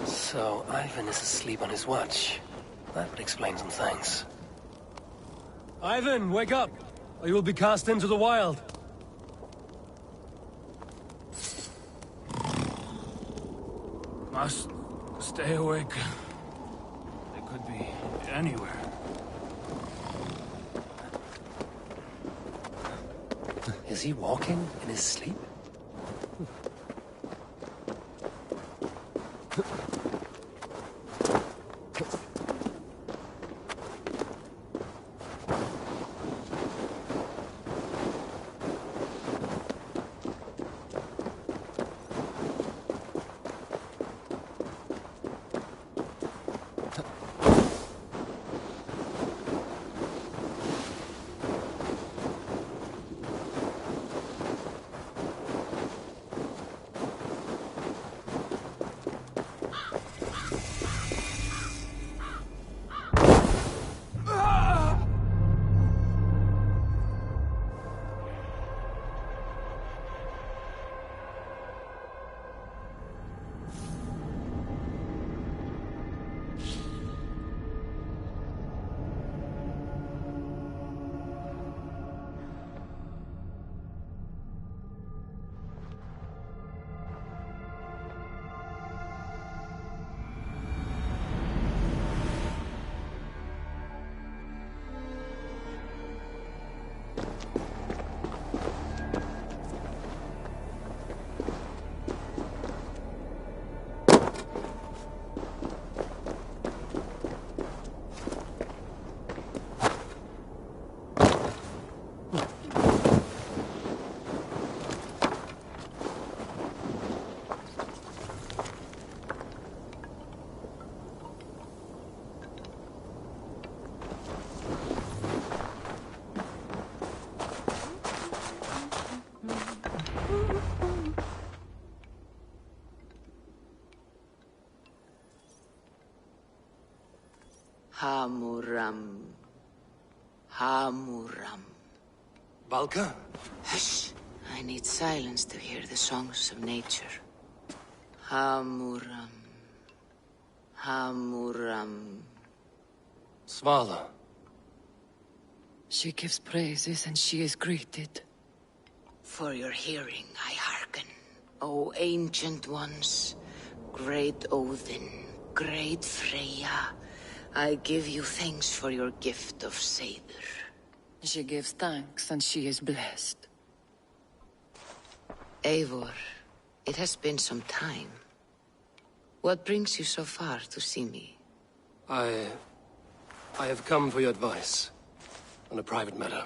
So, Ivan is asleep on his watch. That would explain some things. Ivan, wake up! Or you will be cast into the wild. Must stay awake. They could be anywhere. Is he walking in his sleep? Hamuram. Hamuram. Valka? Hush. I need silence to hear the songs of nature. Hamuram. Hamuram. Svala. She gives praises and she is greeted. For your hearing I hearken, O ancient ones, great Odin, great Freya. I give you thanks for your gift of Seder. She gives thanks and she is blessed. Eivor, it has been some time. What brings you so far to see me? I have come for your advice on a private matter.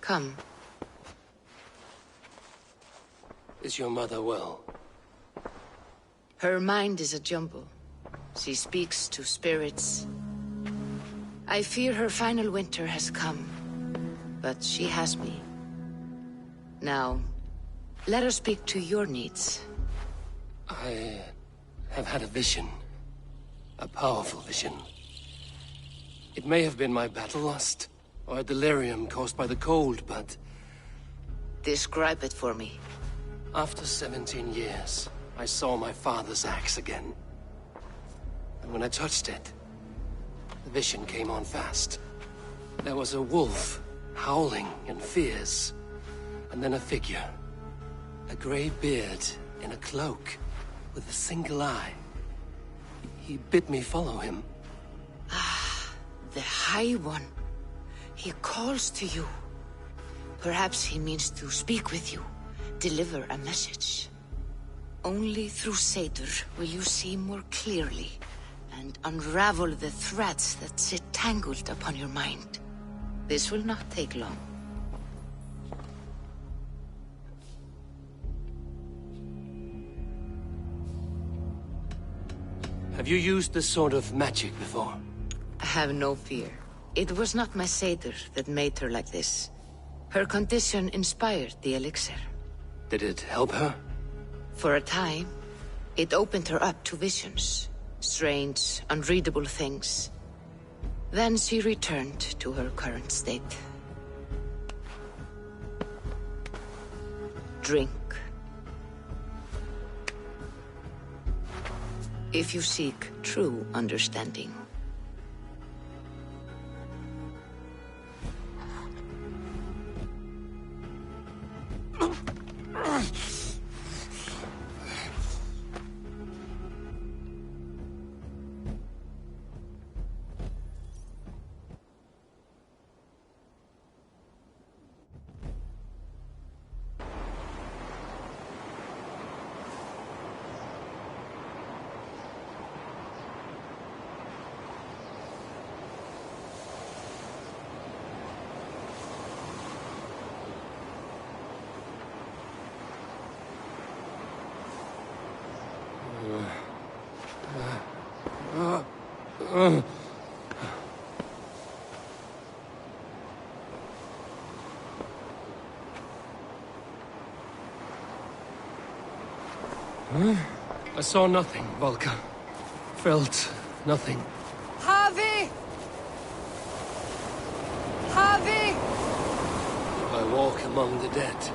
Come. Is your mother well? Her mind is a jumble. She speaks to spirits. I fear her final winter has come, but she has me. Now, let us speak to your needs. I have had a vision. A powerful vision. It may have been my battle lust, or a delirium caused by the cold, but... Describe it for me. After 17 years, I saw my father's axe again. And when I touched it, the vision came on fast. There was a wolf, howling and fierce, and then a figure. A grey beard in a cloak, with a single eye. He bid me follow him. Ah, the High One. He calls to you. Perhaps he means to speak with you, deliver a message. Only through Seder will you see more clearly and unravel the threads that sit tangled upon your mind. This will not take long. Have you used this sort of magic before? Have no fear. It was not my Seder that made her like this. Her condition inspired the elixir. Did it help her? For a time, it opened her up to visions. Strange, unreadable things. Then she returned to her current state. Drink. If you seek true understanding. I saw nothing, Valka. Felt nothing. Harvey! Harvey! I walk among the dead.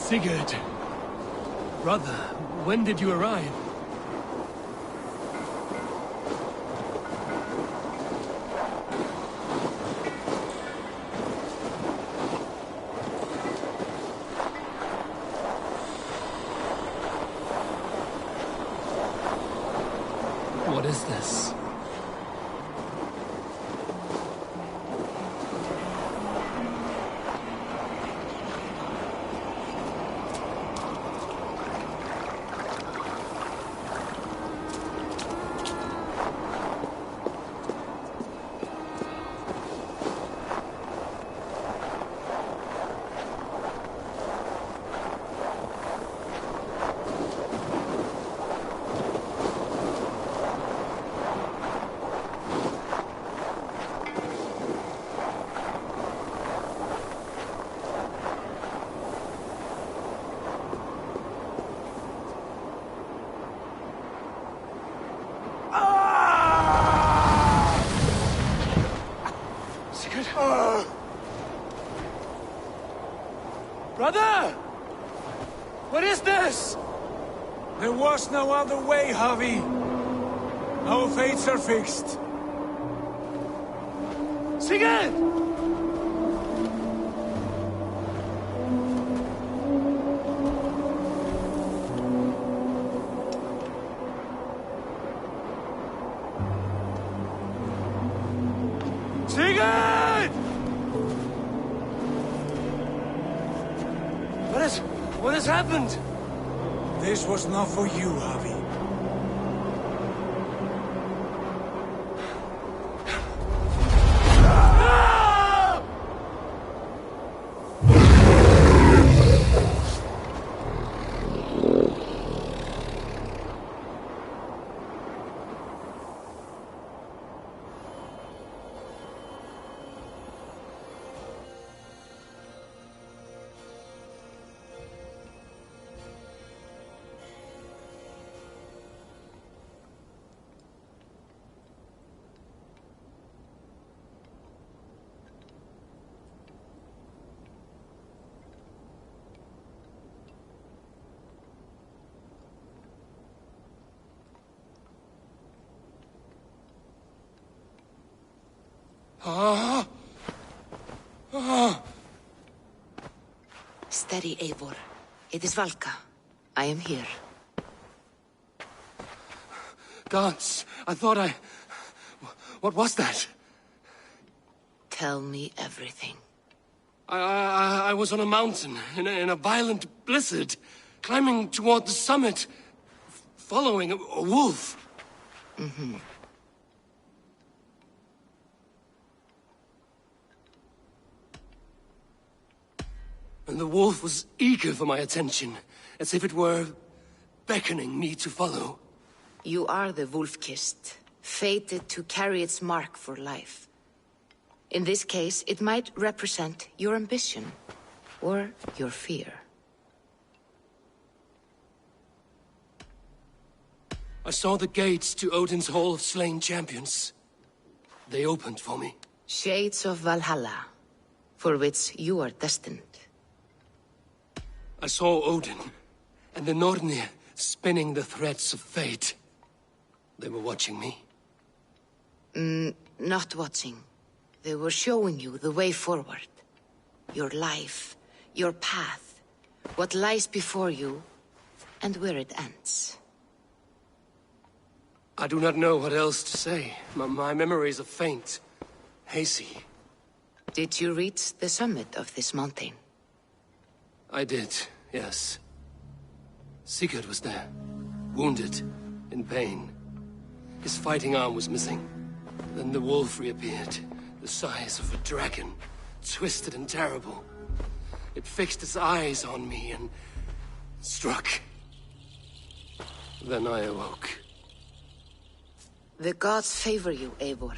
Sigurd. Brother, when did you arrive? What is this? Brother! What is this? There was no other way, Javi. Our fates are fixed. Sigurd! Sigurd! What has happened? This was not for you, Javi. Steady, Eivor. It is Valka. I am here. Gods, I thought I... What was that? Tell me everything. I was on a mountain, in a violent blizzard, climbing toward the summit, following a wolf. Mm-hmm. And the wolf was eager for my attention, as if it were beckoning me to follow. You are the wolf-kissed, fated to carry its mark for life. In this case, it might represent your ambition, or your fear. I saw the gates to Odin's Hall of Slain Champions. They opened for me. Shades of Valhalla, for which you are destined. I saw Odin, and the Nornir spinning the threads of fate. They were watching me. Not watching. They were showing you the way forward. Your life, your path, what lies before you, and where it ends. I do not know what else to say. My memories are faint, hazy. Did you reach the summit of this mountain? I did, yes. Sigurd was there, wounded, in pain. His fighting arm was missing. Then the wolf reappeared, the size of a dragon, twisted and terrible. It fixed its eyes on me and struck. Then I awoke. The gods favor you, Eivor.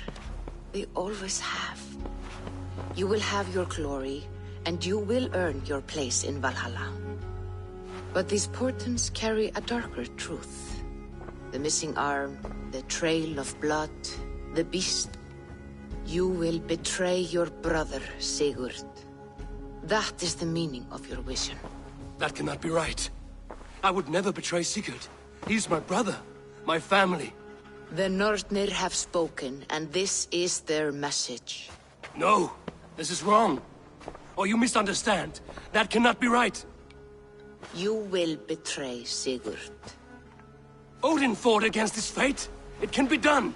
They always have. You will have your glory, and you will earn your place in Valhalla. But these portents carry a darker truth. The missing arm, the trail of blood, the beast. You will betray your brother, Sigurd. That is the meaning of your vision. That cannot be right. I would never betray Sigurd. He's my brother, my family. The Nornir have spoken, and this is their message. No, this is wrong. Or you misunderstand. That cannot be right. You will betray Sigurd. Odin fought against his fate. It can be done.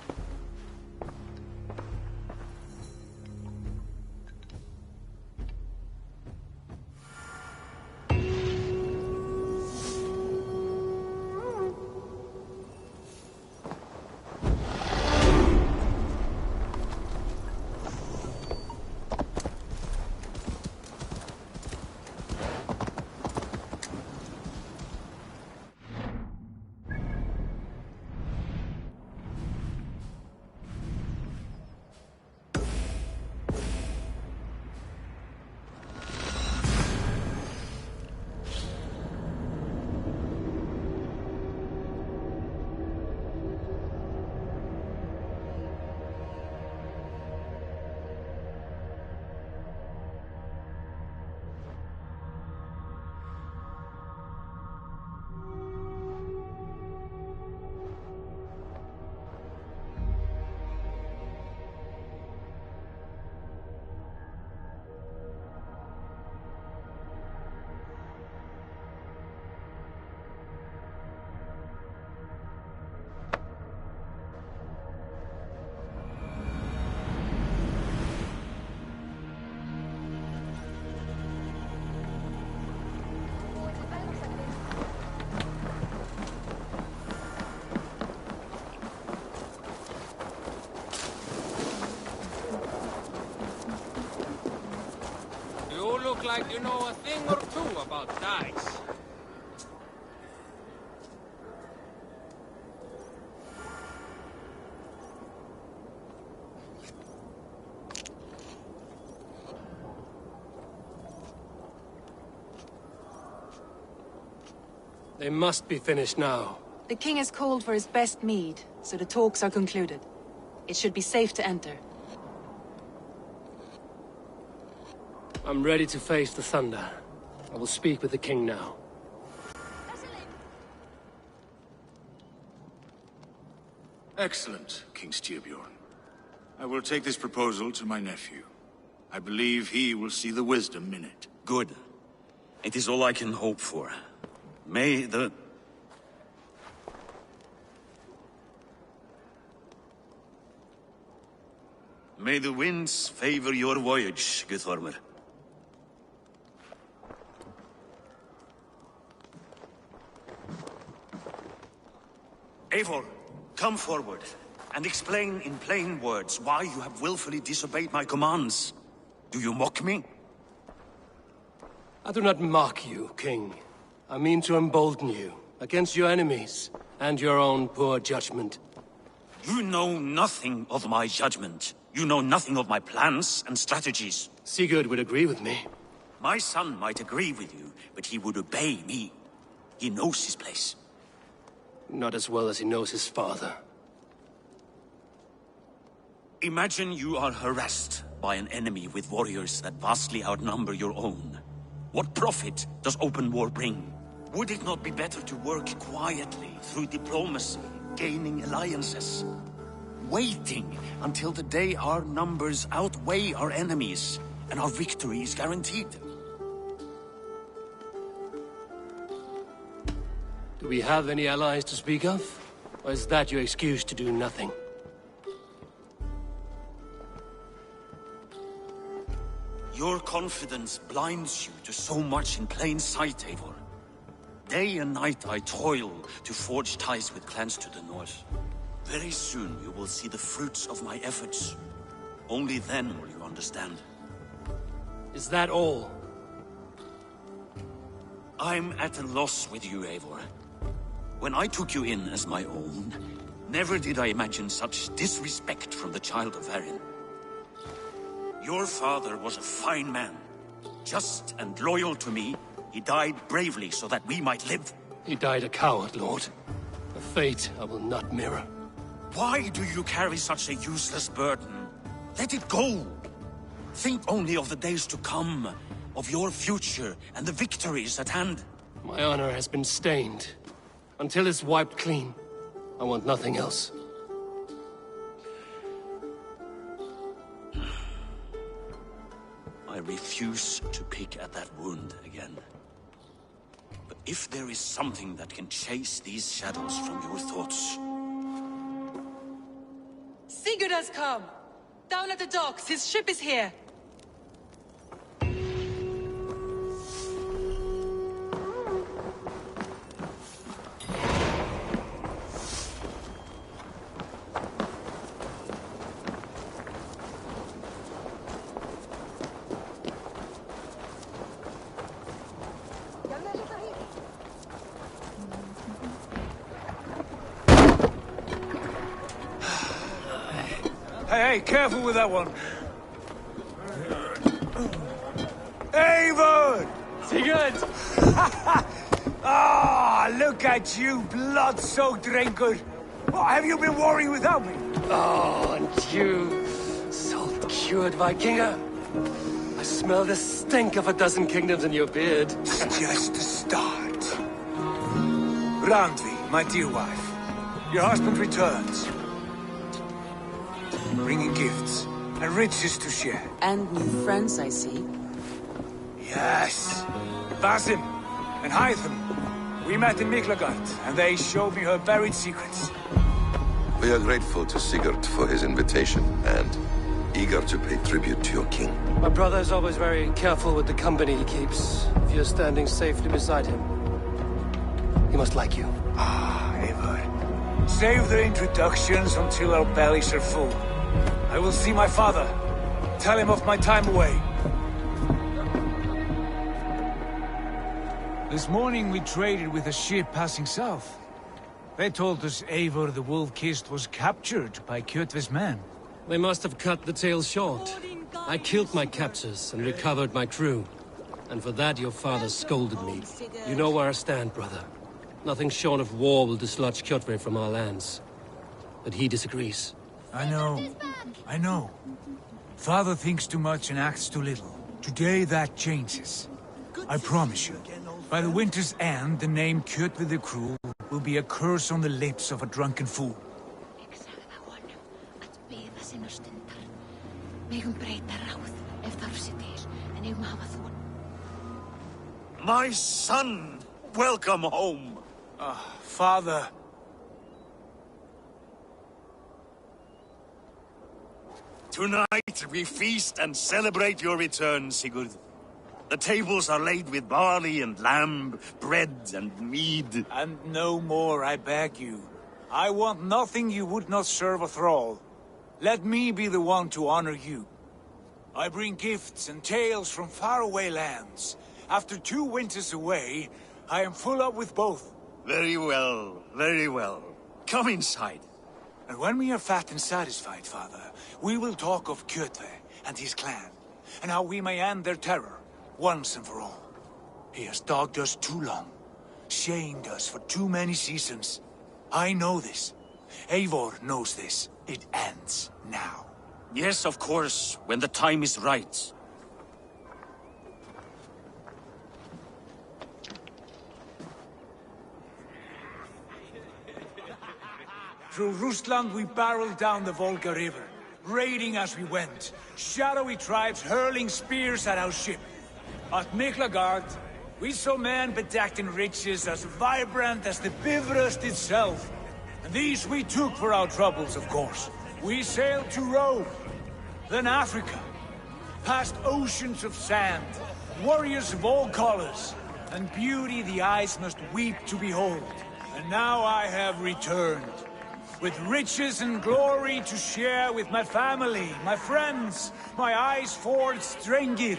You look like you know a thing or two about dice. They must be finished now. The king has called for his best mead, so the talks are concluded. It should be safe to enter. I'm ready to face the thunder. I will speak with the king now. Excellent, King Styrbjorn. I will take this proposal to my nephew. I believe he will see the wisdom in it. Good. It is all I can hope for. May the winds favor your voyage, Guthormr. Eivor, come forward, and explain in plain words why you have willfully disobeyed my commands. Do you mock me? I do not mock you, King. I mean to embolden you, against your enemies, and your own poor judgment. You know nothing of my judgment. You know nothing of my plans and strategies. Sigurd would agree with me. My son might agree with you, but he would obey me. He knows his place. Not as well as he knows his father. Imagine you are harassed by an enemy with warriors that vastly outnumber your own. What profit does open war bring? Would it not be better to work quietly through diplomacy, gaining alliances? Waiting until the day our numbers outweigh our enemies and our victory is guaranteed. Do we have any allies to speak of? Or is that your excuse to do nothing? Your confidence blinds you to so much in plain sight, Eivor. Day and night I toil to forge ties with clans to the north. Very soon you will see the fruits of my efforts. Only then will you understand. Is that all? I'm at a loss with you, Eivor. When I took you in as my own, never did I imagine such disrespect from the child of Varin. Your father was a fine man. Just and loyal to me, he died bravely so that we might live. He died a coward, Lord. A fate I will not mirror. Why do you carry such a useless burden? Let it go. Think only of the days to come, of your future and the victories at hand. My honor has been stained. Until it's wiped clean, I want nothing else. I refuse to pick at that wound again. But if there is something that can chase these shadows from your thoughts... Sigurd has come! Down at the docks, his ship is here! Hey, careful with that one. Avon! Sigurd! Ah, look at you, blood-soaked drinker. What have you been worrying without me? Oh, and you, salt-cured Vikinger. I smell the stink of a dozen kingdoms in your beard. It's just the start. Randvi, my dear wife, your husband returns. Bringing gifts and riches to share. And new friends, I see. Yes. Basim and Hytham. We met in Miklagard, and they showed me her buried secrets. We are grateful to Sigurd for his invitation, and eager to pay tribute to your king. My brother is always very careful with the company he keeps. If you're standing safely beside him, he must like you. Ah, Eivor. Save the introductions until our bellies are full. I will see my father. Tell him of my time away. This morning we traded with a ship passing south. They told us Eivor the Wolf-Kissed was captured by Kjotve's men. They must have cut the tale short. I killed my captors and recovered my crew. And for that your father scolded me. You know where I stand, brother. Nothing short of war will dislodge Kjotve from our lands. But he disagrees. I know. Father thinks too much and acts too little. Today that changes. I promise you. By the winter's end, the name Kjotve the Cruel will be a curse on the lips of a drunken fool. My son! Welcome home! Father. Tonight we feast and celebrate your return, Sigurd. The tables are laid with barley and lamb, bread and mead. And no more, I beg you. I want nothing you would not serve a thrall. Let me be the one to honor you. I bring gifts and tales from faraway lands. After 2 winters away, I am full up with both. Very well, very well. Come inside. And when we are fat and satisfied, Father, we will talk of Kjotve and his clan, and how we may end their terror, once and for all. He has dogged us too long, shamed us for too many seasons. I know this. Eivor knows this. It ends now. Yes, of course, when the time is right. Through Rusland we barreled down the Volga River, raiding as we went, shadowy tribes hurling spears at our ship. At Miklagard, we saw men bedecked in riches as vibrant as the Bifrost itself. And these we took for our troubles, of course. We sailed to Rome, then Africa, past oceans of sand, warriors of all colors, and beauty the eyes must weep to behold. And now I have returned, with riches and glory to share with my family, my friends, my eyes-forged Strengir.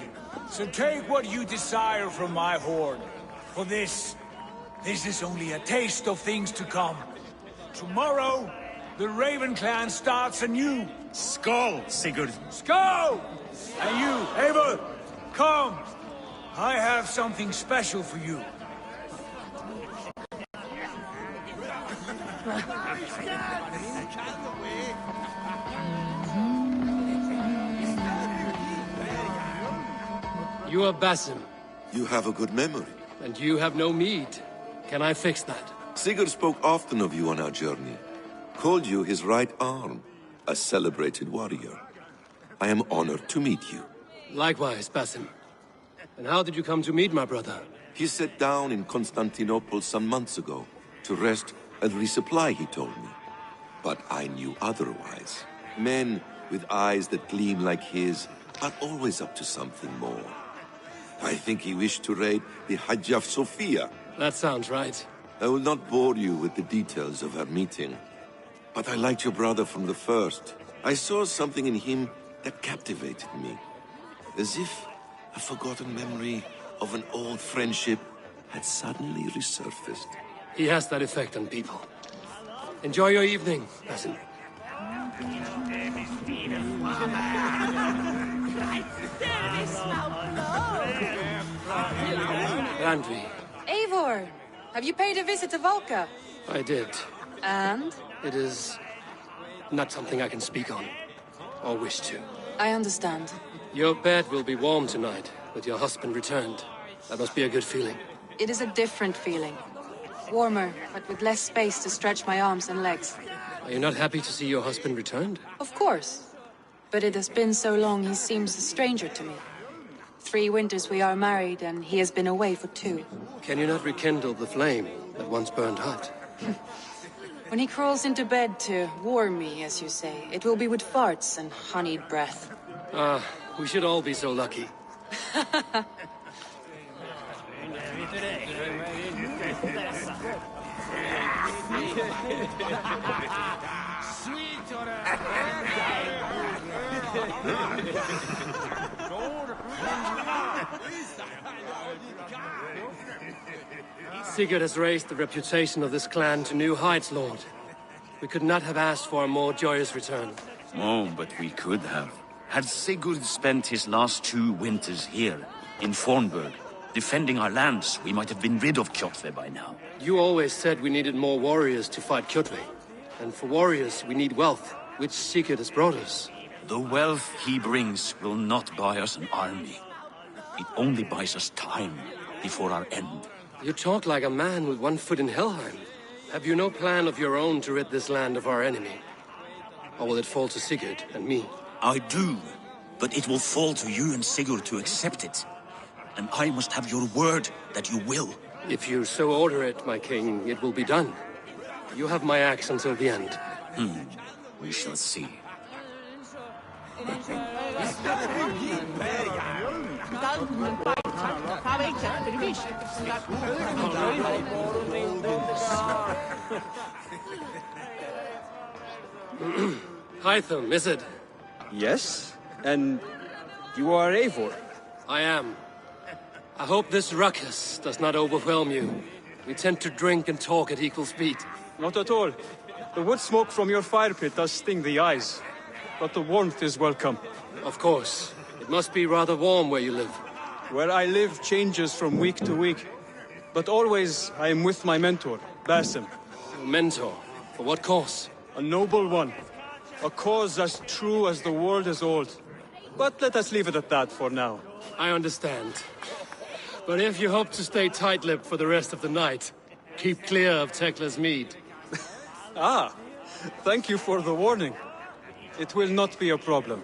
So take what you desire from my hoard. For this is only a taste of things to come. Tomorrow, the Raven clan starts anew. Skål, Sigurd. Skål! And you, Eivor, come. I have something special for you. You are Basim. You have a good memory. And you have no mead. Can I fix that? Sigurd spoke often of you on our journey. Called you his right arm, a celebrated warrior. I am honored to meet you. Likewise, Basim. And how did you come to meet my brother? He sat down in Constantinople some months ago to rest and resupply, he told me. But I knew otherwise. Men with eyes that gleam like his are always up to something more. I think he wished to raid the Hagia Sophia. That sounds right. I will not bore you with the details of our meeting. But I liked your brother from the first. I saw something in him that captivated me. As if a forgotten memory of an old friendship had suddenly resurfaced. He has that effect on people. Enjoy your evening, Basim. Randvi. Eivor! Have you paid a visit to Valka? I did. And? It is not something I can speak on, or wish to. I understand. Your bed will be warm tonight, with your husband returned. That must be a good feeling. It is a different feeling. Warmer, but with less space to stretch my arms and legs. Are you not happy to see your husband returned? Of course. But it has been so long he seems a stranger to me. 3 winters we are married, and he has been away for 2. Can you not rekindle the flame that once burned hot? When he crawls into bed to warm me, as you say, it will be with farts and honeyed breath. Ah, we should all be so lucky. Sigurd has raised the reputation of this clan to new heights, Lord. We could not have asked for a more joyous return. Oh, but we could have. Had Sigurd spent his last 2 winters here, in Fornburg, defending our lands, we might have been rid of Kjotve by now. You always said we needed more warriors to fight Kjotve. And for warriors, we need wealth, which Sigurd has brought us. The wealth he brings will not buy us an army. It only buys us time before our end. You talk like a man with 1 foot in Helheim. Have you no plan of your own to rid this land of our enemy? Or will it fall to Sigurd and me? I do, but it will fall to you and Sigurd to accept it. And I must have your word that you will. If you so order it, my king, it will be done. You have my axe until the end. We shall see. Hytham, is it? Yes? And you are Eivor? I am. I hope this ruckus does not overwhelm you. We tend to drink and talk at equal speed. Not at all. The wood smoke from your fire pit does sting the eyes. But the warmth is welcome. Of course. It must be rather warm where you live. Where I live changes from week to week. But always I am with my mentor, Basim. Your mentor? For what cause? A noble one. A cause as true as the world is old. But let us leave it at that for now. I understand. But if you hope to stay tight-lipped for the rest of the night, keep clear of Tekla's mead. Ah, thank you for the warning. It will not be a problem.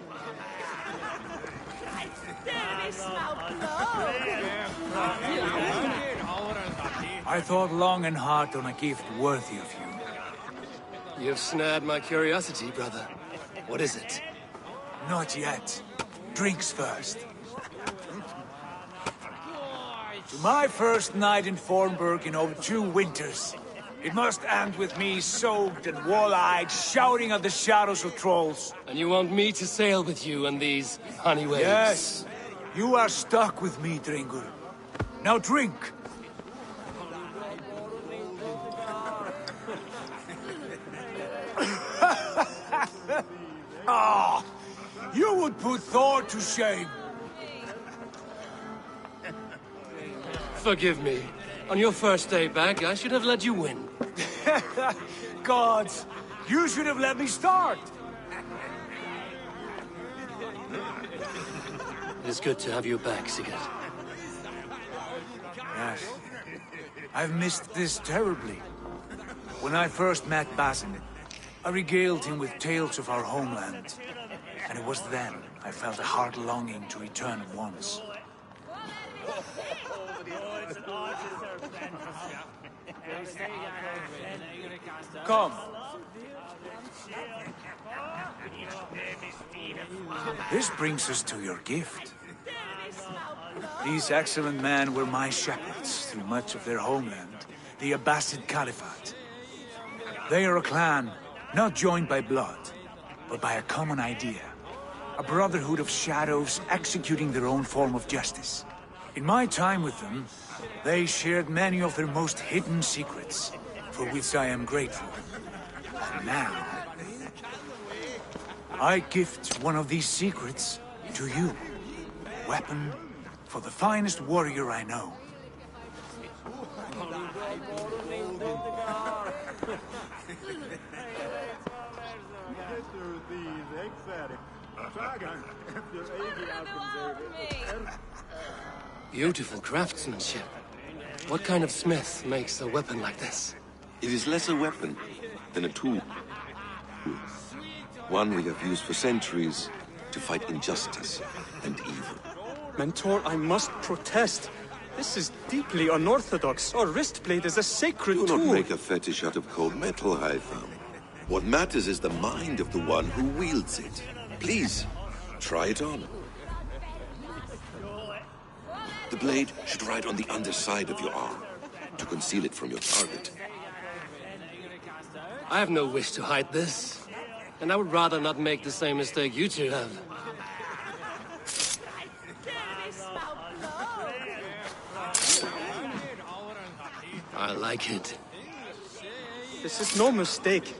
I thought long and hard on a gift worthy of you. You've snared my curiosity, brother. What is it? Not yet. Drinks first. To my first night in Fornburg in over 2 winters. It must end with me soaked and wall-eyed, shouting at the shadows of trolls. And you want me to sail with you on these honey waves? Yes. You are stuck with me, Dringur. Now drink. Ah, you would put Thor to shame. Forgive me. On your first day back, I should have let you win. Gods, you should have let me start. It is good to have you back, Sigurd. Yes. I've missed this terribly. When I first met Basin, I regaled him with tales of our homeland. And it was then I felt a heart longing to return at once. Come. This brings us to your gift. These excellent men were my shepherds through much of their homeland, the Abbasid Caliphate. They are a clan, not joined by blood, but by a common idea. A brotherhood of shadows executing their own form of justice. In my time with them, they shared many of their most hidden secrets, for which I am grateful. And now, I gift one of these secrets to you. Weapon for the finest warrior I know. Beautiful craftsmanship. What kind of smith makes a weapon like this? It is less a weapon than a tool. One we have used for centuries to fight injustice and evil. Mentor, I must protest. This is deeply unorthodox. Our wrist blade is a sacred tool. Do not make a fetish out of cold metal, Hytham. What matters is the mind of the one who wields it. Please, try it on. The blade should ride on the underside of your arm, to conceal it from your target. I have no wish to hide this, and I would rather not make the same mistake you two have. I like it. This is no mistake.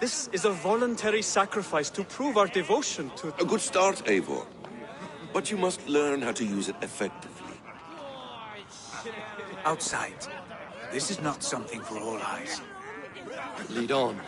This is a voluntary sacrifice to prove our devotion to... A good start, Eivor. But you must learn how to use it effectively. Outside. This is not something for all eyes. Lead on.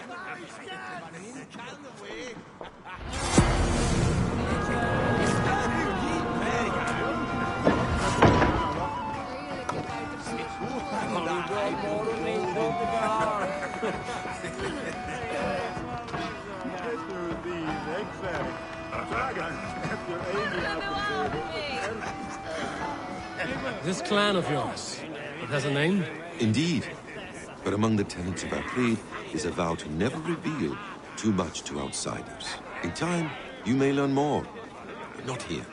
This clan of yours, it has a name? Indeed. But among the tenets of our creed is a vow to never reveal too much to outsiders. In time, you may learn more. But not here,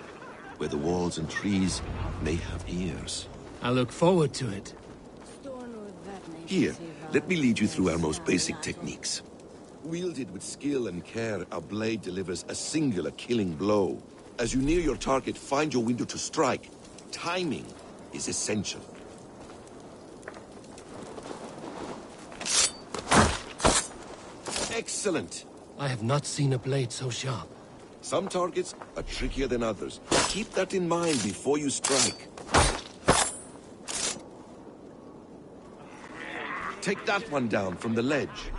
where the walls and trees may have ears. I look forward to it. Here, let me lead you through our most basic techniques. Wielded with skill and care, our blade delivers a singular killing blow. As you near your target, find your window to strike. Timing is essential. Excellent! I have not seen a blade so sharp. Some targets are trickier than others. Keep that in mind before you strike. Take that one down from the ledge.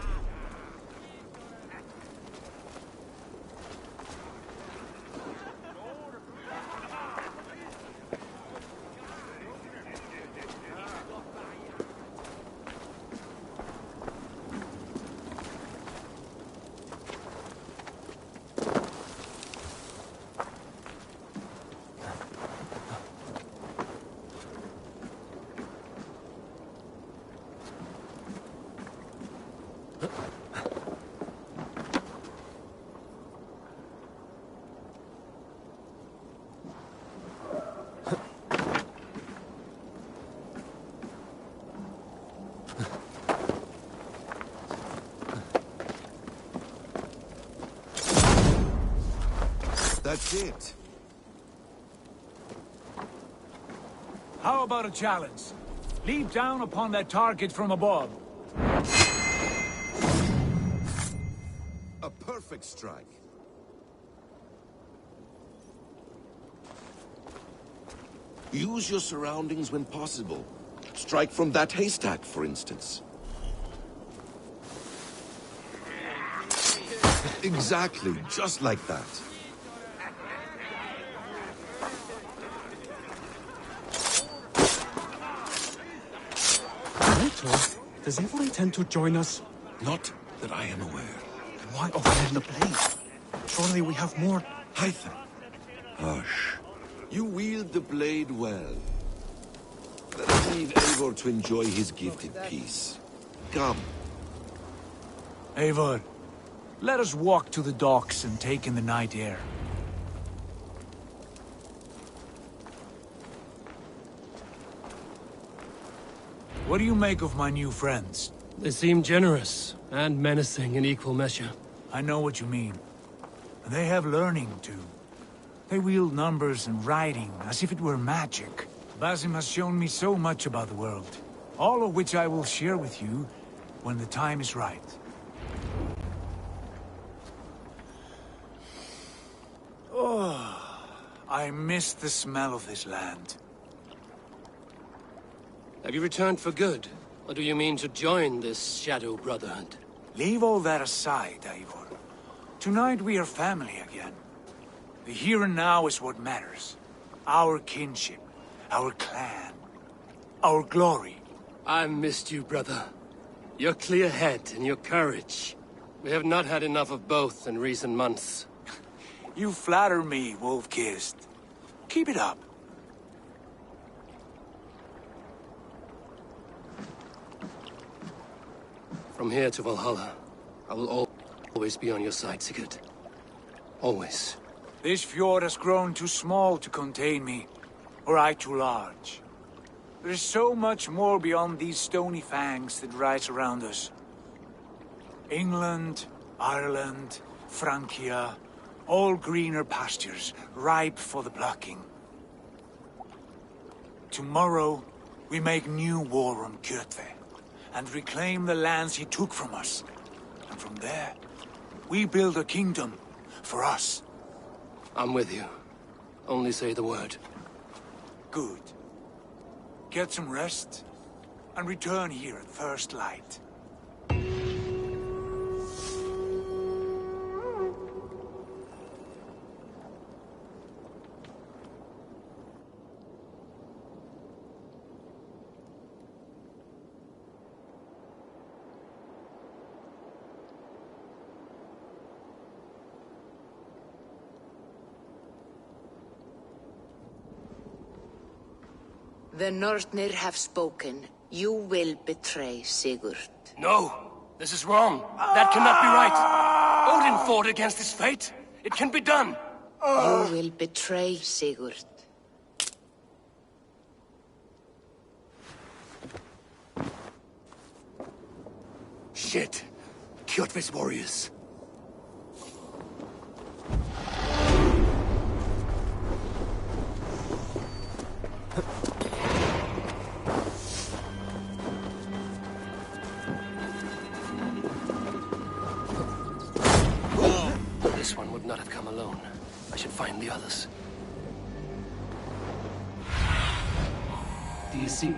That's it. How about a challenge? Leap down upon that target from above. A perfect strike. Use your surroundings when possible. Strike from that haystack, for instance. Exactly, just like that. Mentor, does Eivor intend to join us? Not that I am aware. Then why offer him the blade? Surely we have more... Hytham. Hush. You wield the blade well. Let us leave Eivor to enjoy his gift in peace. Come. Eivor, let us walk to the docks and take in the night air. What do you make of my new friends? They seem generous and menacing in equal measure. I know what you mean. They have learning, too. They wield numbers and writing as if it were magic. Basim has shown me so much about the world, all of which I will share with you when the time is right. Oh, I miss the smell of this land. Have you returned for good? Or do you mean to join this Shadow Brotherhood? Leave all that aside, Eivor. Tonight we are family again. The here and now is what matters. Our kinship, our clan, our glory. I've missed you, brother. Your clear head and your courage. We have not had enough of both in recent months. You flatter me, Wolf-Kissed. Keep it up. From here to Valhalla, I will always be on your side, Sigurd. Always. This fjord has grown too small to contain me, or I too large. There is so much more beyond these stony fangs that rise around us. England, Ireland, Francia, all greener pastures, ripe for the plucking. Tomorrow, we make new war on Kjotve, and reclaim the lands he took from us. And from there, we build a kingdom for us. I'm with you. Only say the word. Good. Get some rest, and return here at first light. The Nornir have spoken. You will betray Sigurd. No! This is wrong. That cannot be right. Odin fought against his fate. It can be done. You will betray Sigurd. Shit. Kjotve's warriors. This one would not have come alone. I should find the others. Do you see?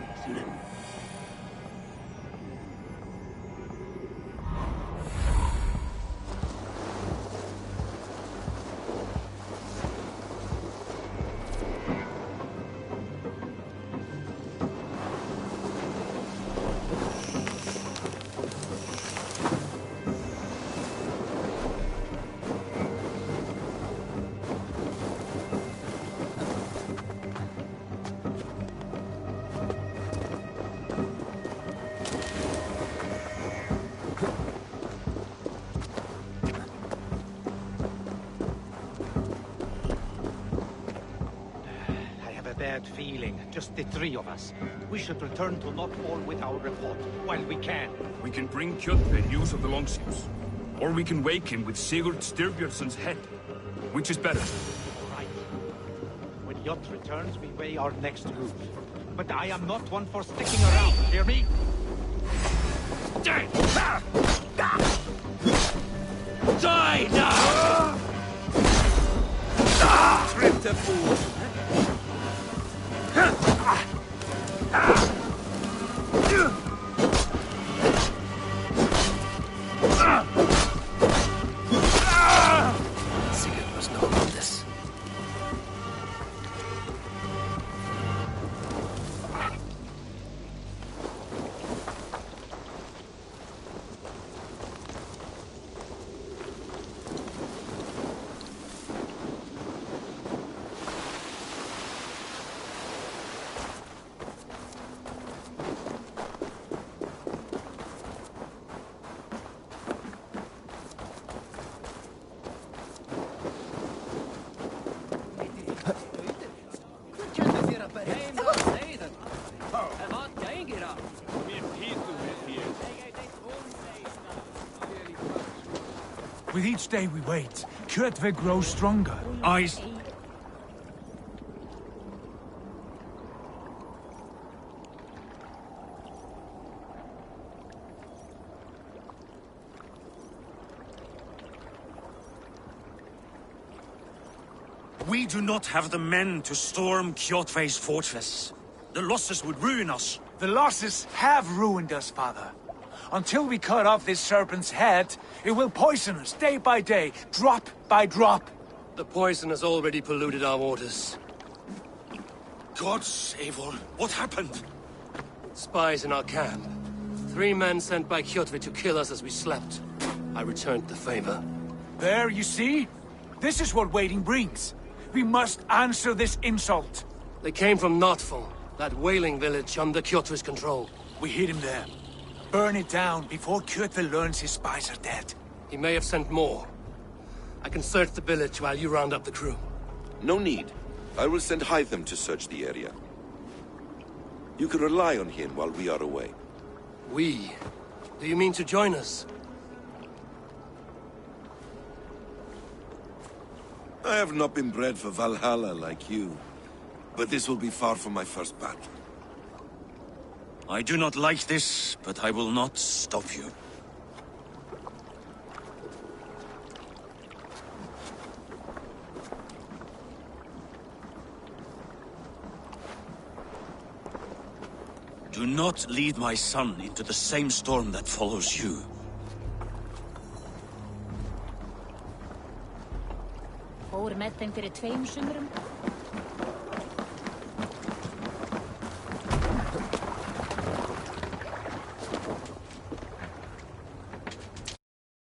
Bad feeling, just the three of us. We should return to Notfall with our report, while we can. We can bring Kjotve news of the longships. Or we can wake him with Sigurd Styrbjörnsson's head. Which is better? Right. When Jot returns, we weigh our next move. But I am not one for sticking around, hear me? Die now! Trip the fool! Sigurd must know about this. With each day we wait, Kjotve grows stronger. Eyes. We do not have the men to storm Kjotve's fortress. The losses would ruin us. The losses have ruined us, father. Until we cut off this serpent's head, it will poison us day by day, drop by drop. The poison has already polluted our waters. God save all. What happened? Spies in our camp. 3 men sent by Kjotve to kill us as we slept. I returned the favor. There, you see? This is what waiting brings. We must answer this insult. They came from Notfall, that whaling village under Kjotve's control. We hid him there. Burn it down before Kjotve learns his spies are dead. He may have sent more. I can search the village while you round up the crew. No need. I will send Hytham to search the area. You can rely on him while we are away. We? Do you mean to join us? I have not been bred for Valhalla like you, but this will be far from my first battle. I do not like this, but I will not stop you. Do not lead my son into the same storm that follows you. Fór með þeim fyrir 2 sumurum.